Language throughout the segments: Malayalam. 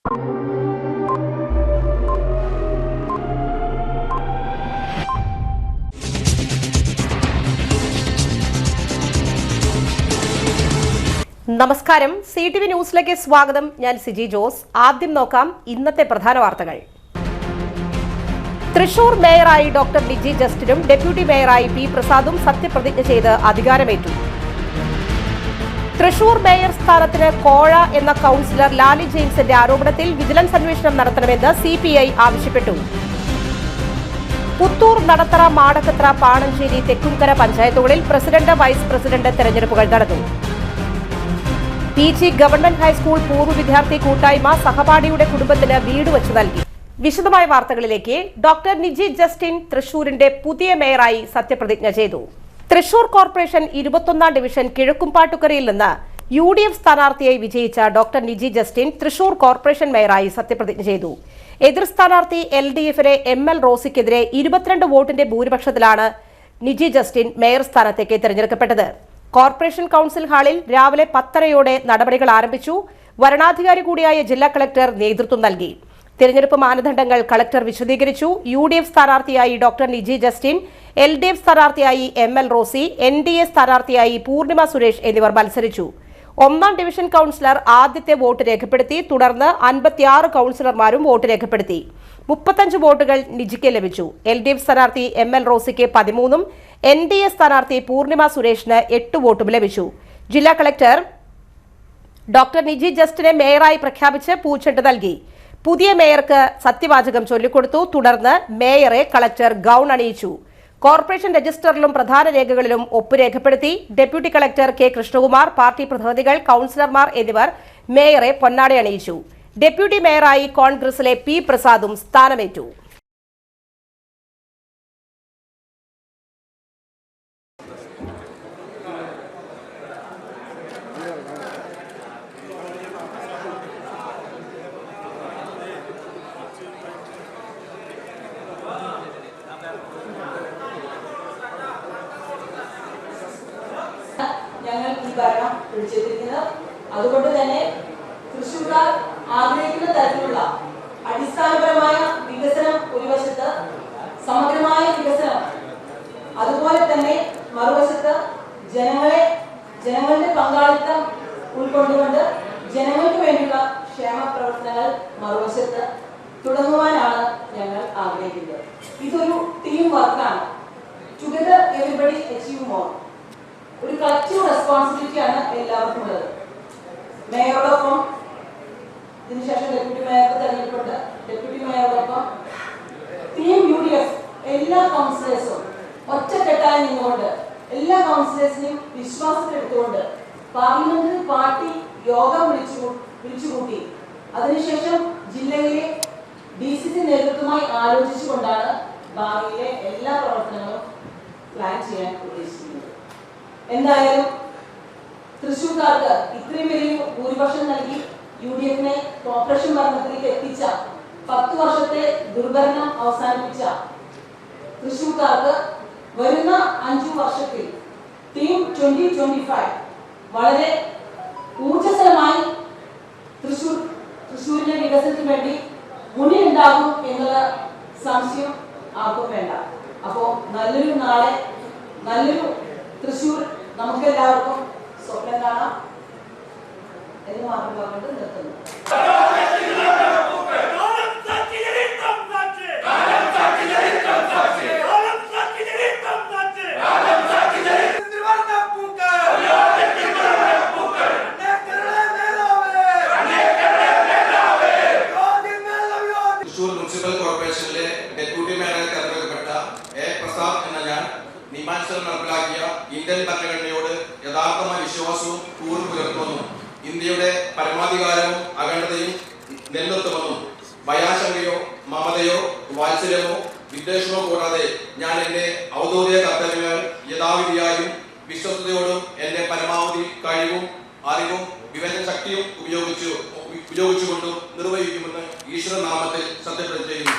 നമസ്കാരം, CTV ന്യൂസിലേക്ക് സ്വാഗതം. ഞാൻ സിജി ജോസ്. ആദ്യം നോക്കാം ഇന്നത്തെ പ്രധാന വാർത്തകൾ. തൃശൂർ മേയറായി ഡോക്ടർ നിജി ജസ്റ്റിനും ഡെപ്യൂട്ടി മേയറായി പി പ്രസാദും സത്യപ്രതിജ്ഞ ചെയ്ത് അധികാരമേറ്റു. തൃശൂർ മേയർ സ്ഥാനത്തിന് കോഴ എന്ന കൌൺസിലർ ലാലി ജെയിംസിന്റെ ആരോപണത്തിൽ വിജിലൻസ് അന്വേഷണം നടത്തണമെന്ന് CPI ആവശ്യപ്പെട്ടു. പുത്തൂർ, നടത്തറ, മാടക്കത്ര, പാണഞ്ചേരി, തെക്കുംകര പഞ്ചായത്തുകളിൽ പ്രസിഡന്റ്, വൈസ് പ്രസിഡന്റ് തെരഞ്ഞെടുപ്പുകൾ നടന്നു. PG ഗവൺമെന്റ് ഹൈസ്കൂൾ പൂർവ്വ വിദ്യാർത്ഥി കൂട്ടായ്മ സഹപാഠിയുടെ കുടുംബത്തിന് വീട് വച്ചു നൽകി. വിശദമായ വാർത്തകളിലേക്ക്. ഡോക്ടർ നിജി ജസ്റ്റിൻ തൃശൂരിന്റെ പുതിയ മേയറായി സത്യപ്രതിജ്ഞ ചെയ്തു. തൃശൂർ കോർപ്പറേഷൻ 21ാം ഡിവിഷൻ കിഴക്കുംപാട്ടുകരയിൽ നിന്ന് UDF സ്ഥാനാർത്ഥിയായി വിജയിച്ച doctor Niji Justin Thrissur corporation മേയറായി സത്യപ്രതിജ്ഞ ചെയ്തു. എതിർ സ്ഥാനാർത്ഥി LDFിലെ ML റോസിക്കെതിരെ 22 വോട്ടിന്റെ ഭൂരിപക്ഷത്തിലാണ് നിജി ജസ്റ്റിൻ മേയർ സ്ഥാനത്തേക്ക് തെരഞ്ഞെടുക്കപ്പെട്ടത്. കോർപ്പറേഷൻ കൌൺസിൽ ഹാളിൽ രാവിലെ 10:30 നടപടികൾ ആരംഭിച്ചു. വരണാധികാരി കൂടിയായ ജില്ലാ കളക്ടർ നേതൃത്വം നൽകി. തിരഞ്ഞെടുപ്പ് മാനദണ്ഡങ്ങൾ കളക്ടർ വിശദീകരിച്ചു. UDF സ്ഥാനാർത്ഥിയായി ഡോക്ടർ നിജി ജസ്റ്റിൻ, LDF സ്ഥാനാർത്ഥിയായി ML റോസി, NDA സ്ഥാനാർത്ഥിയായി പൂർണിമ സുരേഷ് എന്നിവർ മത്സരിച്ചു. 1ാം ഡിവിഷൻ കൌൺസിലർ ആദ്യത്തെ വോട്ട് രേഖപ്പെടുത്തി. തുടർന്ന് 56 കൌൺസിലർമാരും വോട്ട് രേഖപ്പെടുത്തി. 35 വോട്ടുകൾ നിജിക്ക് ലഭിച്ചു. LDF സ്ഥാനാർത്ഥി ML റോസിക്ക് 13ഉം NDA സ്ഥാനാർത്ഥി പൂർണിമ സുരേഷിന് 8 വോട്ടും ലഭിച്ചു. ജില്ലാ കളക്ടർ ഡോക്ടർ നിജി ജസ്റ്റിനെ മേയറായി പ്രഖ്യാപിച്ച് പൂച്ചെണ്ട് നൽകി. പുതിയ മേയർക്ക് സത്യവാചകം ചൊല്ലിക്കൊടുത്തു. തുടർന്ന് മേയറെ കളക്ടർ ഗൌൺ അണിയിച്ചു. കോർപ്പറേഷൻ രജിസ്റ്ററിലും പ്രധാന രേഖകളിലും ഒപ്പ് രേഖപ്പെടുത്തി. Deputy collector K Krishnakumar, party പ്രതിനിധികൾ, കൌൺസിലർമാർ എന്നിവർ മേയറെ പൊന്നാട അണിയിച്ചു. ഡെപ്യൂട്ടി മേയറായി കോൺഗ്രസിലെ പി പ്രസാദും സ്ഥാനമേറ്റു. ഞങ്ങൾ ഈ ഭരണം പിടിച്ചെടുക്കുന്നത്. അതുകൊണ്ട് തന്നെ തൃശ്ശൂർക്കാർ ആഗ്രഹിക്കുന്ന തരത്തിലുള്ള അടിസ്ഥാനപരമായ വികസനം ഒരു വശത്ത്, സമഗ്രമായ വികസനം, അതുപോലെ തന്നെ മറുവശത്ത് ജനങ്ങളുടെ പങ്കാളിത്തം ഉൾക്കൊണ്ടുകൊണ്ട് ജനങ്ങൾക്ക് വേണ്ടിയുള്ള ക്ഷേമ പ്രവർത്തനങ്ങൾ മറുവശത്ത് തുടങ്ങുവാനാണ് ഞങ്ങൾ ആഗ്രഹിക്കുന്നത്. ഇതൊരു ടീം വർക്കാണ്. Together everybody achieve more. ഒരു കളക്റ്റീവ് റെസ്പോൺസിബിലിറ്റിയാണ് എല്ലാവർക്കും ഉള്ളത്. മേയറോടൊപ്പം, ഇതിനുശേഷം ഡെപ്യൂട്ടി മേയർക്ക് തെരഞ്ഞെടുപ്പുണ്ട്. ഡെപ്യൂട്ടി മേയറോടൊപ്പം ടീം UDF എല്ലാ കൗൺസിലേഴ്സും ഒറ്റക്കെട്ടായി നിന്നുകൊണ്ട് എല്ലാ കൗൺസിലേഴ്സിനെയും വിശ്വാസത്തിലെടുത്തുകൊണ്ട് പാർലമെന്ററി പാർട്ടി യോഗം വിളിച്ചുകൂട്ടി അതിനുശേഷം ജില്ലയിലെ DCC നേതൃത്വമായി ആലോചിച്ചുകൊണ്ടാണ് ഭാവിയിലെ എല്ലാ പ്രവർത്തനങ്ങളും പ്ലാൻ ചെയ്യാൻ ഉദ്ദേശിക്കുന്നത്. എന്തായാലും തൃശ്ശൂർക്കാർക്ക് ഇത്രയും വലിയ ഭൂരിപക്ഷം നൽകി UDFനെ കോർപ്പറേഷൻ ഭരണത്തിലേക്ക് എത്തിച്ച, 10 വർഷത്തെ ദുർഭരണം അവസാനിപ്പിച്ച തൃശ്ശൂർക്കാർക്ക് വരുന്ന 5 വർഷത്തിൽ ടീം 2025 വളരെ ഊർജ്ജസ്വലമായി തൃശ്ശൂരിന്റെ വികസനത്തിന് വേണ്ടി മുന്നിലുണ്ടാകും എന്നുള്ള സംശയം ആർക്കും വേണ്ട. അപ്പോൾ നല്ലൊരു നാളെ, നല്ലൊരു തൃശ്ശൂർ നമുക്ക് എല്ലാവർക്കും സ്വപ്നം കാണാം എന്ന് മാത്രം പറഞ്ഞിട്ട് നിർത്തുന്നു. തൃശൂർ മുനിസിപ്പൽ കോർപ്പറേഷനിലെ ഡെപ്യൂട്ടി മേയറായി തെരഞ്ഞെടുക്കപ്പെട്ട A പ്രസാദ് എന്ന ഞാൻ നിയമാനുസരണം നടപ്പിലാക്കിയ ഇന്ത്യൻ ഭരണഘടനയോട് യഥാർത്ഥമായ വിശ്വാസവും കൂറും പുലർത്തുമെന്നും ഇന്ത്യയുടെ പരമാധികാരവും അഖണ്ഡതയും നിലനിർത്തുമെന്നും ഭയാശങ്കയോ മമതയോ വാത്സല്യമോ വിദ്വേഷമോ കൂടാതെ ഞാൻ എന്റെ ഔദ്യോഗിക കർത്തവ്യങ്ങൾ യഥാവിധിയായും വിശ്വസ്തയോടും എന്റെ പരമാവധി കഴിവും അറിവും വിവേചന ശക്തിയും ഉപയോഗിച്ചുകൊണ്ടും നിർവഹിക്കുമെന്ന് ഈശ്വര നാമത്തിൽ സത്യപ്രതിജ്ഞ ചെയ്യുന്നു.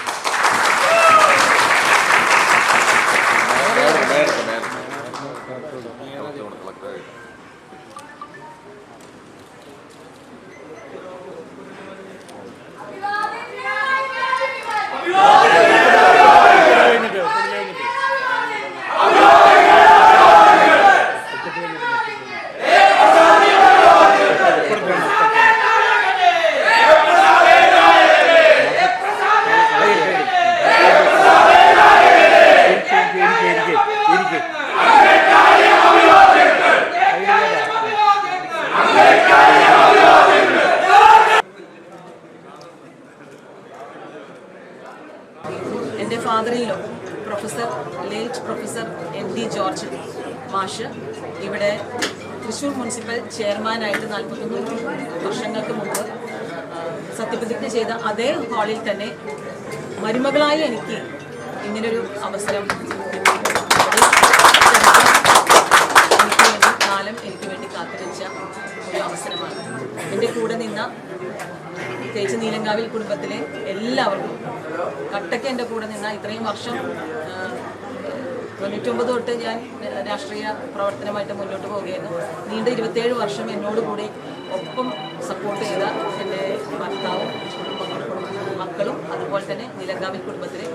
എൻ്റെ ഫാദറിലോ ലേറ്റ് പ്രൊഫസർ MD ജോർജ് മാഷ് ഇവിടെ തൃശ്ശൂർ മുനിസിപ്പൽ ചെയർമാനായിട്ട് 41 വർഷങ്ങൾക്ക് മുമ്പ് സത്യപ്രതിജ്ഞ ചെയ്ത അതേ ഹാളിൽ തന്നെ മരുമകളായ എനിക്ക് ഇങ്ങനൊരു അവസരം എനിക്ക് വേണ്ടി കാത്തുവെച്ച ഒരു അവസരമാണ്. എൻ്റെ കൂടെ നിന്ന പ്രത്യേകിച്ച് നീലങ്കാവിൽ കുടുംബത്തിലെ എല്ലാവർക്കും, കട്ടയ്ക്ക് എൻ്റെ കൂടെ നിന്ന ഇത്രയും വർഷം 99 തൊട്ട് ഞാൻ രാഷ്ട്രീയ പ്രവർത്തനമായിട്ട് മുന്നോട്ട് പോവുകയായിരുന്നു. നീണ്ട 27 വർഷം എന്നോടുകൂടി ഒപ്പം സപ്പോർട്ട് ചെയ്ത എൻ്റെ ഭർത്താവും മക്കളും അതുപോലെ തന്നെ നീലങ്കാവിൽ കുടുംബത്തിലെ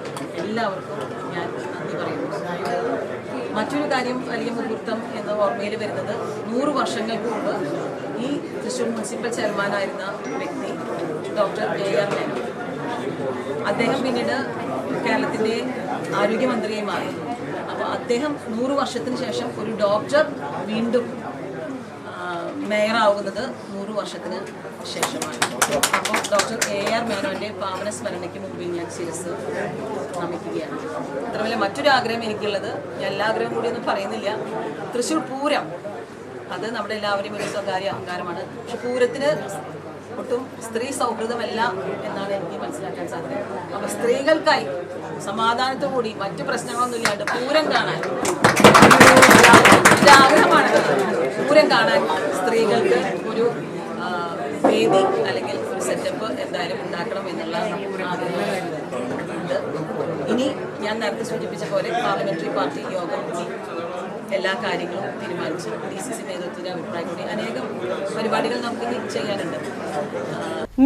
എല്ലാവർക്കും ഞാൻ നന്ദി പറയുന്നു. മറ്റൊരു കാര്യം, വലിയ മുഹൂർത്തം എന്ന ഓർമ്മയിൽ വരുന്നത് 100 വർഷങ്ങൾക്ക് മുമ്പ് ഈ തൃശ്ശൂർ മുനിസിപ്പൽ ചെയർമാനായിരുന്ന വ്യക്തി ഡോക്ടർ AR മേനോൻ, അദ്ദേഹം പിന്നീട് കേരളത്തിൻ്റെ ആരോഗ്യമന്ത്രിയായി മാറി. അപ്പോൾ അദ്ദേഹം 100 വർഷത്തിന് ശേഷം ഒരു ഡോക്ടർ വീണ്ടും മേയറാവുന്നത് 100 വർഷത്തിന് ശേഷമാണ്. അപ്പോൾ ഡോക്ടർ AR മേനോൻ്റെ പാവന സ്മരണയ്ക്ക് മുമ്പിൽ ഞാൻ ശിരസ് നമിക്കുകയാണ്. മാത്രമല്ല മറ്റൊരു ആഗ്രഹം എനിക്കുള്ളത്, ഞാൻ എല്ലാ ആഗ്രഹം കൂടിയൊന്നും പറയുന്നില്ല, തൃശ്ശൂർ പൂരം അത് നമ്മുടെ എല്ലാവരെയും ഒരു സ്വകാര്യ അഹങ്കാരമാണ്. പക്ഷെ പൂരത്തിന് ഒട്ടും സ്ത്രീ സൗഹൃദമല്ല എന്നാണ് എനിക്ക് മനസ്സിലാക്കാൻ സാധിക്കുന്നത്. അപ്പോൾ സ്ത്രീകൾക്കായി സമാധാനത്തോടുകൂടി മറ്റു പ്രശ്നങ്ങളൊന്നും ഇല്ലാണ്ട് പൂരം കാണാൻ ആഗ്രഹമാണ്. പൂരം കാണാൻ സ്ത്രീകൾക്ക് ഒരു വേദി അല്ലെങ്കിൽ ഒരു സെറ്റപ്പ് എന്തായാലും ഉണ്ടാക്കണം എന്നുള്ള ആഗ്രഹമുണ്ട്. ഇനി ഞാൻ നേരത്തെ സൂചിപ്പിച്ച പോലെ പാർലമെന്ററി പാർട്ടി യോഗം എല്ലാ കാര്യങ്ങളും തീരുമാനിച്ചു. DCC നേതൃത്വത്തിന്റെ അഭിപ്രായം കൂടി അനേകം പരിപാടികൾ നമുക്ക് ചെയ്യാനുണ്ട്.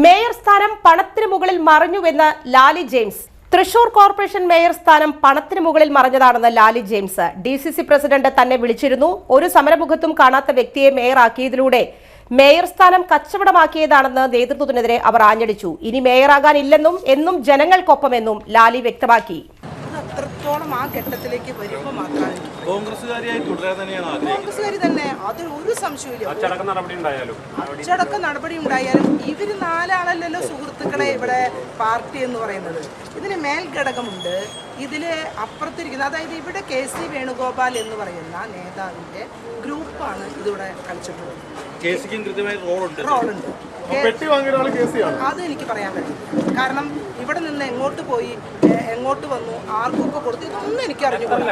മേയർ സ്ഥാനം പണത്തിന് മുകളിൽ മറിഞ്ഞുവെന്ന് Lali James. Thrissur corporation mayor സ്ഥാനം പണത്തിന് മുകളിൽ മറിഞ്ഞതാണെന്ന് ലാലി ജെയിംസ്. DCC പ്രസിഡന്റ് തന്നെ വിളിച്ചിരുന്നു. ഒരു സമരമുഖത്തും കാണാത്ത വ്യക്തിയെ മേയറാക്കിയതിലൂടെ മേയർ സ്ഥാനം കച്ചവടമാക്കിയതാണെന്ന് നേതൃത്വത്തിനെതിരെ അവർ ആഞ്ഞടിച്ചു. ഇനി മേയറാകാനില്ലെന്നും എന്നും ജനങ്ങൾക്കൊപ്പമെന്നും ലാലി വ്യക്തമാക്കി. അത്രത്തോളം ആ ഘട്ടത്തിലേക്ക് വരുമ്പോൾ മാത്രമാണ് കോൺഗ്രസ്സുകാരി തന്നെ, അതിൽ ഒരു സംശയമില്ല. അച്ചടക്ക നടപടി ഉണ്ടായാലും ഇവർ 4 ആളല്ലല്ലോ സുഹൃത്തുക്കളെ ഇവിടെ പാർട്ടി എന്ന് പറയുന്നത്. ഇതിന് മേൽഘടകമുണ്ട്. ഇതിൽ അപ്പുറത്തിരിക്കുന്നത്, അതായത് ഇവിടെ KC വേണുഗോപാൽ എന്ന് പറയുന്ന നേതാവിൻ്റെ ഗ്രൂപ്പാണ് ഇതിവിടെ കളിച്ചിട്ടുള്ളത്. റോളുണ്ട്. അത് എനിക്ക് പറയാൻ പറ്റും. കാരണം ഇവിടെ നിന്ന് എങ്ങോട്ട് പോയി എങ്ങോട്ട് വന്നു ആർക്കൊക്കെ കൊടുത്തു ഇതൊന്നും എനിക്ക് അറിഞ്ഞുകൂടാ.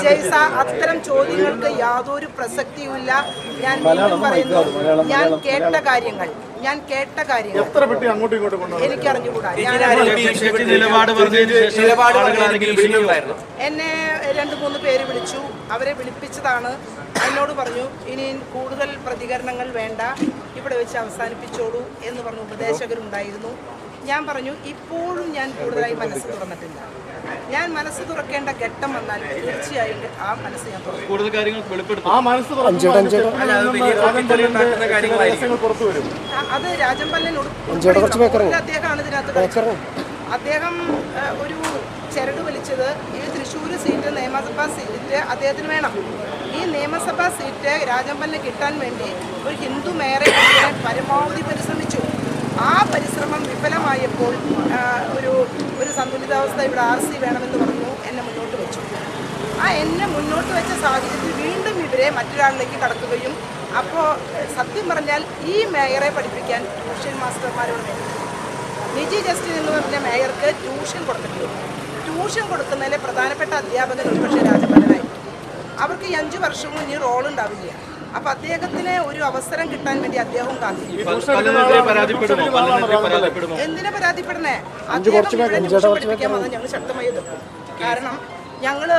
ജയ്സ അത്തരം ചോദ്യങ്ങൾക്ക് യാതൊരു പ്രസക്തിയുമില്ല. ഞാൻ വീണ്ടും പറയുന്നു, ഞാൻ കേട്ട കാര്യങ്ങൾ എനിക്ക് അറിഞ്ഞുകൂടാ. എന്നെ 2-3 പേര് വിളിച്ചു. അവരെ വിളിപ്പിച്ചതാണ്. എന്നോട് പറഞ്ഞു ഇനി കൂടുതൽ പ്രതികരണങ്ങൾ വേണ്ട, ഇവിടെ വെച്ച് അവസാനിപ്പിച്ചോളൂ എന്ന് പറഞ്ഞു ഉപദേശകരുണ്ടായിരുന്നു. ഞാൻ പറഞ്ഞു ഇപ്പോഴും ഞാൻ കൂടുതലായി മനസ്സ് തുറന്നിട്ടില്ല. ഞാൻ മനസ്സ് തുറക്കേണ്ട ഘട്ടം വന്നാൽ തീർച്ചയായും ആ മനസ്സ് ഞാൻ തുറക്കും. അത് രാജമ്പല്ലൻ അദ്ദേഹമാണ് ഇതിനകത്ത്. അദ്ദേഹം ഒരു ചരട് വലിച്ചത് ഈ തൃശ്ശൂർ സീറ്റ്, നിയമസഭാ സീറ്റ് അദ്ദേഹത്തിന് വേണം. ഈ നിയമസഭാ സീറ്റ് രാജമ്പലിന് കിട്ടാൻ വേണ്ടി ഒരു ഹിന്ദു മേയറെ പരമാവധി പരിശ്രമിച്ചു. ആ പരിശ്രമം വിഫലമായപ്പോൾ ഒരു സന്തുലിതാവസ്ഥ ഇവിടെ RC വേണമെന്ന് പറഞ്ഞു എന്നെ മുന്നോട്ട് വെച്ചു. എന്നെ മുന്നോട്ട് വെച്ച സാഹചര്യത്തിൽ വീണ്ടും ഇവരെ മറ്റൊരാളിലേക്ക് കടക്കുകയും, അപ്പോൾ സത്യം പറഞ്ഞാൽ ഈ മേയറെ പഠിപ്പിക്കാൻ ട്യൂഷൻ മാസ്റ്റർമാരോട് വേണ്ടി നിജി ജസ്റ്റിൻ എന്ന് പറഞ്ഞ മേയർക്ക് ട്യൂഷൻ കൊടുത്തിട്ടുണ്ട്. ട്യൂഷൻ കൊടുക്കുന്നതിലെ പ്രധാനപ്പെട്ട അധ്യാപകൻ ഒരുപക്ഷെ രാജഭവനായിരിക്കും. അവർക്ക് ഈ 5 വർഷവും ഇനി റോൾ ഉണ്ടാവില്ല. അപ്പൊ അദ്ദേഹത്തിന് ഒരു അവസരം കിട്ടാൻ വേണ്ടി അദ്ദേഹവും കാത്തിരിക്കും. എന്തിനാ പരാതിപ്പെടണേ? അദ്ദേഹം പഠിപ്പിക്കാൻ വന്നാൽ ഞങ്ങൾ ശക്തമായി എതിർക്കും. കാരണം ഞങ്ങൾ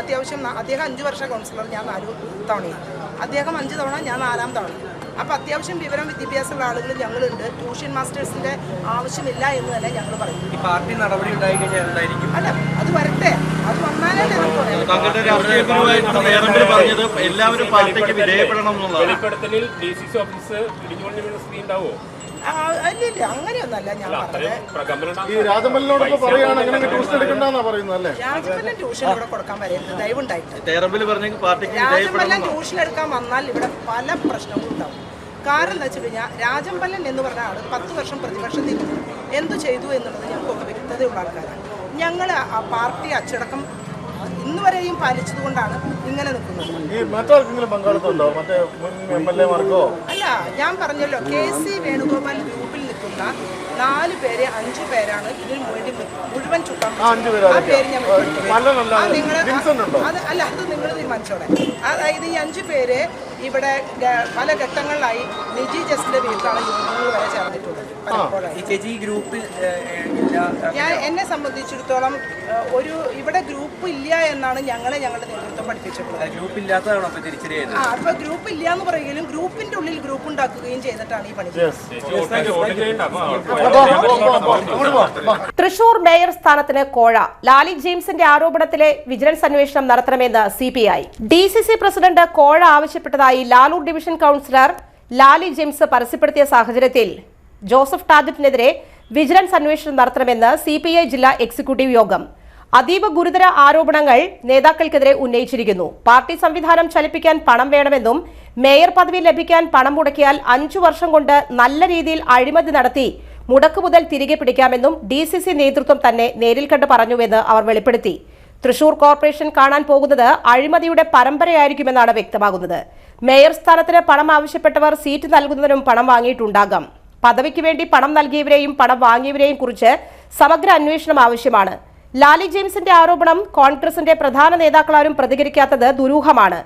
അത്യാവശ്യം അദ്ദേഹം 5 വർഷ കൗൺസിലർ, ഞാൻ 4 തവണയാണ്. അദ്ദേഹം 5 തവണ, ഞാൻ 4ാം തവണ. അപ്പോൾ അത്യാവശ്യം വിവരം വിദ്യാഭ്യാസമുള്ള ആളുകൾ ഞങ്ങളുണ്ട്. ട്യൂഷൻ മാസ്റ്റേഴ്സിന്റെ ആവശ്യമില്ല എന്ന് തന്നെ ഞങ്ങൾ പറയും. ഈ പാർട്ടി നടപടി ഉണ്ടായി കഴിഞ്ഞാൽ എന്തായിരിക്കും? അല്ല, അത് വരട്ടെ, അത് വന്നാലേ നമുക്ക് പറയാം. അല്ലില്ല, അങ്ങനെയൊന്നല്ല ഞാൻ പറഞ്ഞത്. രാജമല്ലൻ ട്യൂഷൻ ഇവിടെ കൊടുക്കാൻ വരരുത്, ദയവുണ്ടായിട്ട്. രാജമല്ലൻ ട്യൂഷൻ എടുക്കാൻ വന്നാൽ ഇവിടെ പല പ്രശ്നങ്ങളും ഉണ്ടാവും. കാരണം എന്താ വെച്ച് കഴിഞ്ഞാൽ രാജമ്പല്ലൻ എന്ന് പറഞ്ഞ ആൾ 10 വർഷം പ്രതിപക്ഷത്തിൽ എന്തു ചെയ്തു എന്നുള്ളത് ഞങ്ങൾക്കൊക്കെ വ്യക്തതയുള്ള ആൾക്കാരാണ്. ഞങ്ങൾ ആ പാർട്ടി അച്ചടക്കം ഇന്ന് വരെയും പാലിച്ചതുകൊണ്ടാണ് ഇങ്ങനെ നിൽക്കുന്നത്. അല്ല, ഞാൻ പറഞ്ഞല്ലോ, KC വേണുഗോപാൽ ഗ്രൂപ്പിൽ നിൽക്കുന്ന 4 പേരെ 5 പേരാണ് ഇതിന് വേണ്ടി മുഴുവൻ ചുക്കാൻ. ആ പേര് ഞാൻ അല്ല, അത് നിങ്ങൾ തീരുമാനിച്ചോടെ. അതായത് ഈ 5 പേര് ഇവിടെ പല ഘട്ടങ്ങളിലായി നിജി ജസ്റ്റിന്റെ വീട്ടിലാണ് യോഗങ്ങൾ വരെ ചേർന്നിട്ടുള്ളത്. ഞാൻ എന്നെ സംബന്ധിച്ചിടത്തോളം ഇവിടെ ഗ്രൂപ്പ് ഇല്ല എന്നാണ് ഞങ്ങളുടെ നേതൃത്വം പഠിപ്പിച്ചിട്ടുള്ളത്. അപ്പൊ ഗ്രൂപ്പ് ഇല്ല എന്ന് പറയുകയും ഗ്രൂപ്പിന്റെ ഉള്ളിൽ ഗ്രൂപ്പ് ഉണ്ടാക്കുകയും ചെയ്തിട്ടാണ് ഈ പണി. തൃശൂർ മേയർ സ്ഥാനത്തിന് കോഴ. ലാലി ജെയിംസിന്റെ ആരോപണത്തിലെ വിജിലൻസ് അന്വേഷണം നടത്തണമെന്ന് CPI. DCC പ്രസിഡന്റ് കോഴ ആവശ്യപ്പെട്ടതായി Lalur division councillor Lali James പരസ്യപ്പെടുത്തിയ സാഹചര്യത്തിൽ ജോസഫ് ടാജറ്റിനെതിരെ വിജിലൻസ് അന്വേഷണം നടത്തണമെന്ന് CPI ജില്ലാ എക്സിക്യൂട്ടീവ് യോഗം. അതീവ ഗുരുതര ആരോപണങ്ങൾ നേതാക്കൾക്കെതിരെ ഉന്നയിച്ചിരിക്കുന്നു. പാർട്ടി സംവിധാനം ചലിപ്പിക്കാൻ പണം വേണമെന്നും മേയർ പദവി ലഭിക്കാൻ പണം മുടക്കിയാൽ 5 വർഷം കൊണ്ട് നല്ല രീതിയിൽ അഴിമതി നടത്തി മുടക്കുമുതൽ തിരികെ പിടിക്കാമെന്നും DCC നേതൃത്വം തന്നെ നേരിൽ കണ്ട് പറഞ്ഞുവെന്ന് അവർ വെളിപ്പെടുത്തി. തൃശൂർ കോർപ്പറേഷൻ കാണാൻ പോകുന്നത് അഴിമതിയുടെ പരമ്പരയായിരിക്കുമെന്നാണ് വ്യക്തമാകുന്നത്. മേയർ സ്ഥാനത്തിന് പണം ആവശ്യപ്പെട്ടവർ സീറ്റ് നൽകുന്നതിനും പണം വാങ്ങിയിട്ടുണ്ടാകാം. പദവിക്ക് വേണ്ടി പണം നൽകിയവരെയും പണം വാങ്ങിയവരെയും കുറിച്ച് സമഗ്ര അന്വേഷണം ആവശ്യമാണ്. ലാലി ജെയിംസിന്റെ ആരോപണം കോൺഗ്രസിന്റെ പ്രധാന നേതാക്കളാരും പ്രതികരിക്കാത്തത് ദുരൂഹമാണ്.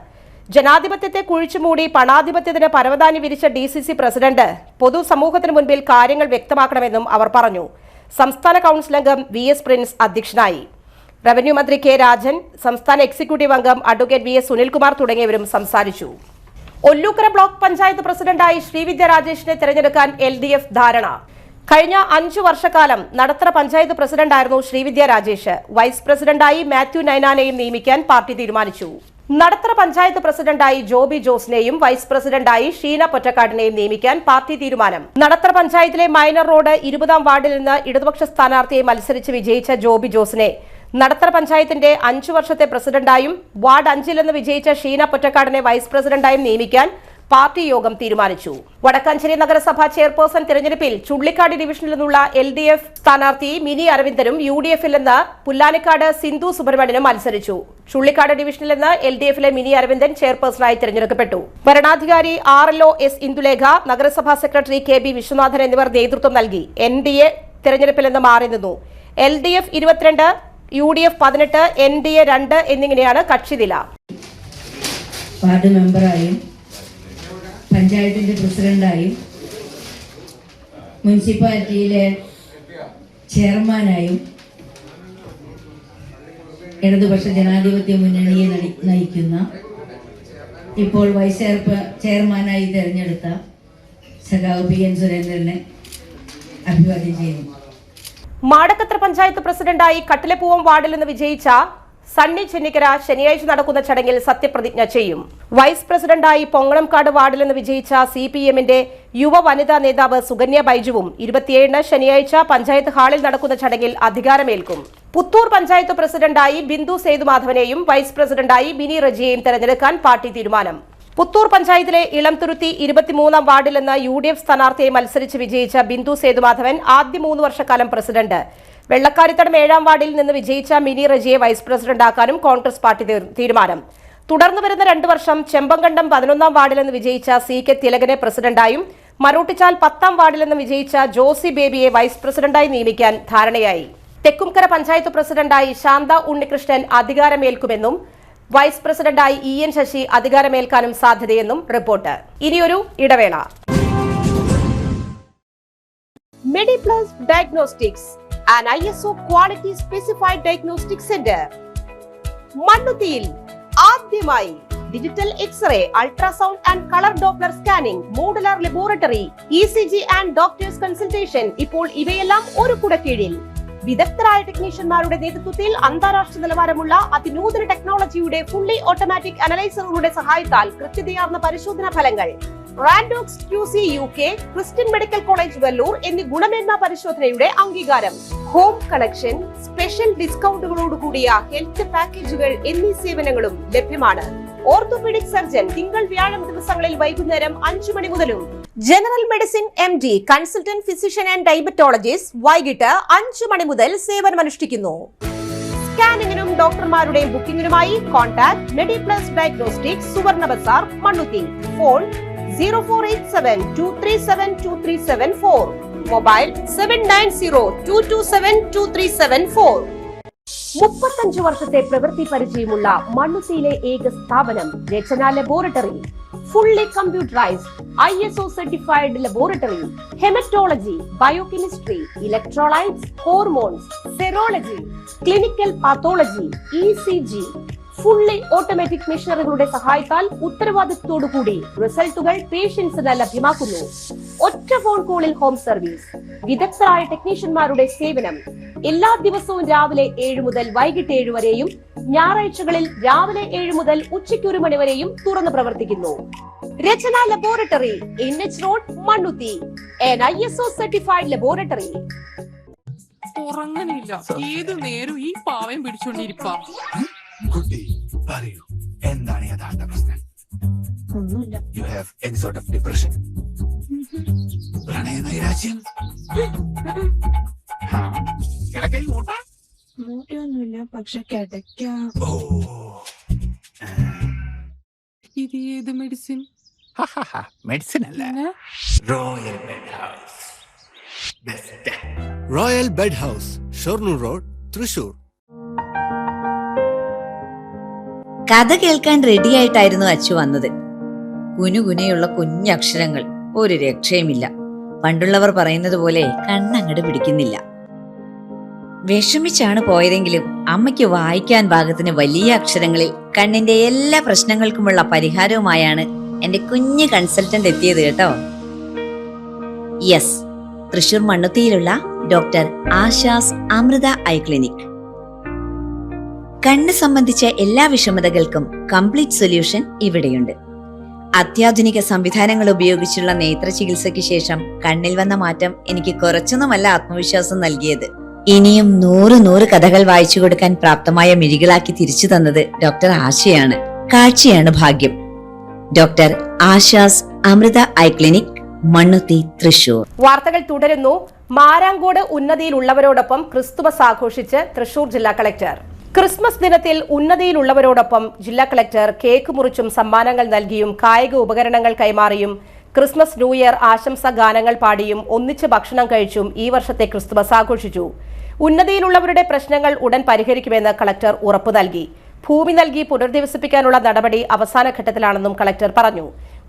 ജനാധിപത്യത്തെ കുഴിച്ചുമൂടി പണാധിപത്യത്തിന് പരവതാനി വിരിച്ച DCC പ്രസിഡന്റ് പൊതുസമൂഹത്തിന് മുൻപിൽ കാര്യങ്ങൾ വ്യക്തമാക്കണമെന്നും അവർ പറഞ്ഞു. സംസ്ഥാന കൌൺസിൽ അംഗം VS പ്രിൻസ് അധ്യക്ഷനായി. റവന്യൂ മന്ത്രി K രാജൻ, സംസ്ഥാന എക്സിക്യൂട്ടീവ് അംഗം അഡ്വക്കേറ്റ് VS സുനിൽകുമാർ തുടങ്ങിയവരും സംസാരിച്ചു. ഒല്ലൂക്കര ബ്ലോക്ക് പഞ്ചായത്ത് പ്രസിഡന്റായി ശ്രീവിദ്യ രാജേഷിനെ തെരഞ്ഞെടുക്കാൻ LDF ധാരണ. കഴിഞ്ഞ 5 വർഷക്കാലം നടത്തറ പഞ്ചായത്ത് പ്രസിഡന്റായിരുന്നു ശ്രീവിദ്യ രാജേഷ്. വൈസ് പ്രസിഡന്റായി മാത്യു നൈനാനെയും നിയമിക്കാൻ പാർട്ടി തീരുമാനിച്ചു. നടത്തറ പഞ്ചായത്ത് പ്രസിഡന്റായി ജോബി ജോസിനെയും വൈസ് പ്രസിഡന്റായി ഷീന പൊറ്റക്കാടിനെയും നിയമിക്കാൻ പാർട്ടി തീരുമാനം. നടത്തറ പഞ്ചായത്തിലെ മൈനർ റോഡ് 20-ാം വാർഡിൽ നിന്ന് ഇടതുപക്ഷ സ്ഥാനാർത്ഥിയെ മത്സരിച്ച് വിജയിച്ച ജോബി ജോസിനെ നടത്തറ പഞ്ചായത്തിന്റെ 5 വർഷത്തെ പ്രസിഡന്റായും വാർഡ് 5-ൽ നിന്ന് വിജയിച്ച ഷീന പൊറ്റക്കാടിനെ വൈസ് പ്രസിഡന്റായും നിയമിക്കാൻ പാർട്ടി യോഗം തീരുമാനിച്ചു. വടക്കാഞ്ചേരി നഗരസഭാ ചെയർപേഴ്സൺ തിരഞ്ഞെടുപ്പിൽ ചുള്ളിക്കാട് ഡിവിഷനിൽ നിന്നുള്ള LDF സ്ഥാനാർത്ഥി മിനി അരവിന്ദനും UDF-ൽ നിന്ന് പുല്ലാനിക്കാട് സിന്ധു സുബ്രഹ്മണ്യനും മത്സരിച്ചു. ചുള്ളിക്കാട് ഡിവിഷനിൽ നിന്ന് LDF-ലെ മിനി അരവിന്ദൻ ചെയർപേഴ്സണായി തിരഞ്ഞെടുക്കപ്പെട്ടു. വരണാധികാരി RLO S ഇന്ദുലേഖ, നഗരസഭാ സെക്രട്ടറി KB വിശ്വനാഥൻ എന്നിവർ നേതൃത്വം നൽകി. NDA തിരഞ്ഞെടുപ്പിൽ നിന്ന് മാറി നിന്നു. LDF 22, UDF 18, NDA 2 എന്നിങ്ങനെയാണ് കക്ഷിനില. വാർഡ് മെമ്പറായും പഞ്ചായത്തിന്റെ പ്രസിഡന്റായും മുനിസിപ്പാലിറ്റിയിലെ ചെയർമാനായും ഇടതുപക്ഷ ജനാധിപത്യ മുന്നണിയെ നയിക്കുന്ന ഇപ്പോൾ വൈസ് ചെയർമാനായി തെരഞ്ഞെടുത്ത സഖാവ് PN സുരേന്ദ്രനെ അഭിവാദ്യം ചെയ്യുന്നു. മാടക്കത്ര പഞ്ചായത്ത് പ്രസിഡന്റായി കട്ടിലപ്പൂവം വാർഡിൽ നിന്ന് വിജയിച്ച സണ്ണി ചെന്നിക്കര ശനിയാഴ്ച നടക്കുന്ന ചടങ്ങിൽ സത്യപ്രതിജ്ഞ ചെയ്യും. വൈസ് പ്രസിഡന്റായി പൊങ്ങളംകാട് വാർഡിൽ നിന്ന് വിജയിച്ച CPM-ന്റെ യുവ വനിതാ നേതാവ് സുകന്യ ബൈജുവും 27-ന് ശനിയാഴ്ച പഞ്ചായത്ത് ഹാളിൽ നടക്കുന്ന ചടങ്ങിൽ അധികാരമേൽക്കും. പുത്തൂർ പഞ്ചായത്ത് പ്രസിഡന്റായി ബിന്ദു സേതുമാധവനെയും വൈസ് പ്രസിഡന്റായി മിനി റജിയെയും തെരഞ്ഞെടുക്കാൻ പാർട്ടി തീരുമാനം. പുത്തൂർ പഞ്ചായത്തിലെ ഇളംതുരുത്തി 23-ാം വാർഡിൽ നിന്ന് UDF സ്ഥാനാർത്ഥിയെ മത്സരിച്ച് വിജയിച്ച ബിന്ദു സേതുമാധവൻ ആദ്യ 3 വർഷക്കാലം പ്രസിഡന്റ്. വെള്ളക്കാരിത്തടം 7-ാം വാർഡിൽ നിന്ന് വിജയിച്ച മിനി റജിയെ വൈസ് പ്രസിഡന്റാക്കാനും കോൺഗ്രസ് പാർട്ടി തീരുമാനം. തുടർന്ന് വരുന്ന 2 വർഷം ചെമ്പങ്കണ്ടം 11-ാം വാർഡിൽ നിന്ന് വിജയിച്ച CK തിലകനെ പ്രസിഡന്റായും മരോട്ടിച്ചാൽ 10-ാം വാർഡിൽ നിന്ന് വിജയിച്ച ജോസി ബേബിയെ വൈസ് പ്രസിഡന്റായി നിയമിക്കാൻ ധാരണയായി. തെക്കുംകര പഞ്ചായത്ത് പ്രസിഡന്റായി ശാന്ത ഉണ്ണികൃഷ്ണൻ അധികാരമേൽക്കുമെന്നും വൈസ് പ്രസിഡന്റായി EN ശശി അധികാരമേൽക്കാനും സാധ്യതയെന്നും റിപ്പോർട്ട്. ഇനിയൊരു ഇടവേള. Mediplus diagnostics, an ISO quality specified diagnostic center. മണ്ണുത്തിയിൽ ആദ്യമായി digital x-ray, ultrasound and colour doppler scanning, modular laboratory, ECG and doctors consultation. ഇപ്പോൾ ഇവയെല്ലാം ഒരു കുടക്കീഴിൽ. വിദഗ്ധരായ ടെക്നീഷ്യന്മാരുടെ നേതൃത്വത്തിൽ അന്താരാഷ്ട്ര നിലവാരമുള്ള അതിനൂതന ടെക്നോളജിയുടെ ഫുള്ളി ഓട്ടോമാറ്റിക് അനലൈസറുകളുടെ സഹായത്താൽ കൃത്യതയാർന്ന പരിശോധനാ ഫലങ്ങൾ. റാൻഡോക്സ് QC UK, Christian medical college Vellore എന്നീ ഗുണമേന്മ പരിശോധനയുടെ അംഗീകാരം. ഹോം കണക്ഷൻ, സ്പെഷ്യൽ ഡിസ്കൗണ്ടുകളോടുകൂടിയ ഹെൽത്ത് പാക്കേജുകൾ എന്നീ സേവനങ്ങളും ലഭ്യമാണ്. ഓർത്തോപീഡിക് സർജൻ തിങ്കൾ വ്യാഴം ദിവസങ്ങളിൽ വൈകുന്നേരം 5 മണി മുതലും general medicine MD consultant physician and diabetologist വൈകിട്ട് 5 മണി മുതൽ സേവനമനുഷ്ഠിക്കുന്നു. സ്കാനിങ്ങിനും ഡോക്ടർമാരുടെ ബുക്കിംഗിനുമായി കോൺടാക്ട് മെഡിപ്ലസ് ഡയഗ്നോസ്റ്റിക്സ് സുവർണ ബസാർ മണ്ണുത്തി. Phone 0487237237 mobile 7902272374. 35 വർഷത്തെ പ്രവൃത്തി പരിചയമുള്ള മണ്ണുത്തിയിലെ ഏക സ്ഥാപനം Rachana laboratory. Fully computerised ISO certified laboratory. Haematology, biochemistry, electrolytes, hormones, serology, clinical pathology, ECG, fully automatic മെഷീനറികളുടെ സഹായത്താൽ ഉത്തരവാദിത്വത്തോടുകൂടി റിസൾട്ടുകൾ പേഷ്യൻസിന് ലഭ്യമാക്കുന്നു. ഒറ്റ ഫോൺ കോളിൽ ഹോം സർവീസ്. വിദഗ്ധരായ ടെക്നീഷ്യന്മാരുടെ സേവനം. എല്ലാ ദിവസവും രാവിലെ 7 മുതൽ വൈകിട്ട് 7 വരെയും ഞായറാഴ്ചകളിൽ രാവിലെ 7 മുതൽ ഉച്ചയ്ക്ക് 1 മണി വരെയും തുറന്നു പ്രവർത്തിക്കുന്നു. Rachana laboratory, NH road, Mannuthy. ISO certified laboratory. ഉറങ്ങണില്ല, ഏത് നേരം ഈ പാവം പിടിച്ചോണ്ടിരിപ്പാ. കുട്ടി പറയൂ, എന്താണ് യഥാർത്ഥ പ്രശ്നം? ഒന്നുമില്ല. You have any sort of depression? പ്രണയ നൈരാശ്യം? കിടക്കയിൽ മൂട്ട? മൂട്ടയൊന്നുമില്ല, പക്ഷെ കിടക്കാം. ഓ, ഇത് ഏത് മെഡിസിൻ? മെഡിസിൻ അല്ല, പിന്നെ royal bed house. Royal bed house, Shoranur road, Thrissur. കഥ കേൾക്കാൻ റെഡിയായിട്ടായിരുന്നു അച്ചു വന്നത്. കുനുകുനയുള്ള കുഞ്ഞക്ഷരങ്ങൾ, ഒരു രക്ഷയുമില്ല. പണ്ടുള്ളവർ പറയുന്നത് പോലെ കണ്ണങ്ങട് പിടിക്കുന്നില്ല. വിഷമിച്ചാണ് പോയതെങ്കിലും അമ്മയ്ക്ക് വായിക്കാൻ പാകത്തിന് വലിയ അക്ഷരങ്ങളിൽ കണ്ണിന്റെ എല്ലാ പ്രശ്നങ്ങൾക്കുമുള്ള പരിഹാരവുമായാണ് എന്റെ കുഞ്ഞ് കൺസൾട്ടന്റ് എത്തിയത് കേട്ടോ. യെസ്, തൃശൂർ മണ്ണുത്തിയിലുള്ള doctor Asha's Amrita eye clinic. കണ്ണ് സംബന്ധിച്ച എല്ലാ വിഷമതകൾക്കും കംപ്ലീറ്റ് സൊല്യൂഷൻ ഇവിടെയുണ്ട്. അത്യാധുനിക സംവിധാനങ്ങൾ ഉപയോഗിച്ചുള്ള നേത്ര ചികിത്സയ്ക്ക് ശേഷം കണ്ണിൽ വന്ന മാറ്റം എനിക്ക് കുറച്ചൊന്നുമല്ല ആത്മവിശ്വാസം നൽകിയത്. ഇനിയും 100 കഥകൾ വായിച്ചു കൊടുക്കാൻ പ്രാപ്തമായ മിഴികളാക്കി തിരിച്ചു തന്നത് ഡോക്ടർ ആശയാണ്. കാഴ്ചയാണ് ഭാഗ്യം. Doctor Asha's Amrita eye clinic, Mannuthy, Thrissur. വാർത്തകൾ തുടരുന്നു. മാരാങ്കോട് ഉന്നതിയിലുള്ളവരോടൊപ്പം ക്രിസ്തുമസ് ആഘോഷിച്ച് തൃശൂർ ജില്ലാ കളക്ടർ. ക്രിസ്മസ് ദിനത്തിൽ ഉന്നതിയിലുള്ളവരോടൊപ്പം ജില്ലാ കളക്ടർ കേക്ക് മുറിച്ചും സമ്മാനങ്ങൾ നൽകിയും കായിക ഉപകരണങ്ങൾ കൈമാറിയും ക്രിസ്മസ് ന്യൂ ഇയർ ആശംസാ ഗാനങ്ങൾ പാടിയും ഒന്നിച്ച് ഭക്ഷണം കഴിച്ചും ഈ വർഷത്തെ ക്രിസ്തുമസ് ആഘോഷിച്ചു. ഉന്നതിയിലുള്ളവരുടെ പ്രശ്നങ്ങൾ ഉടൻ പരിഹരിക്കുമെന്ന് കളക്ടർ ഉറപ്പു നൽകി. ഭൂമി നൽകി പുനരധിവസിപ്പിക്കാനുള്ള നടപടി അവസാന ഘട്ടത്തിലാണെന്നും കളക്ടർ പറഞ്ഞു.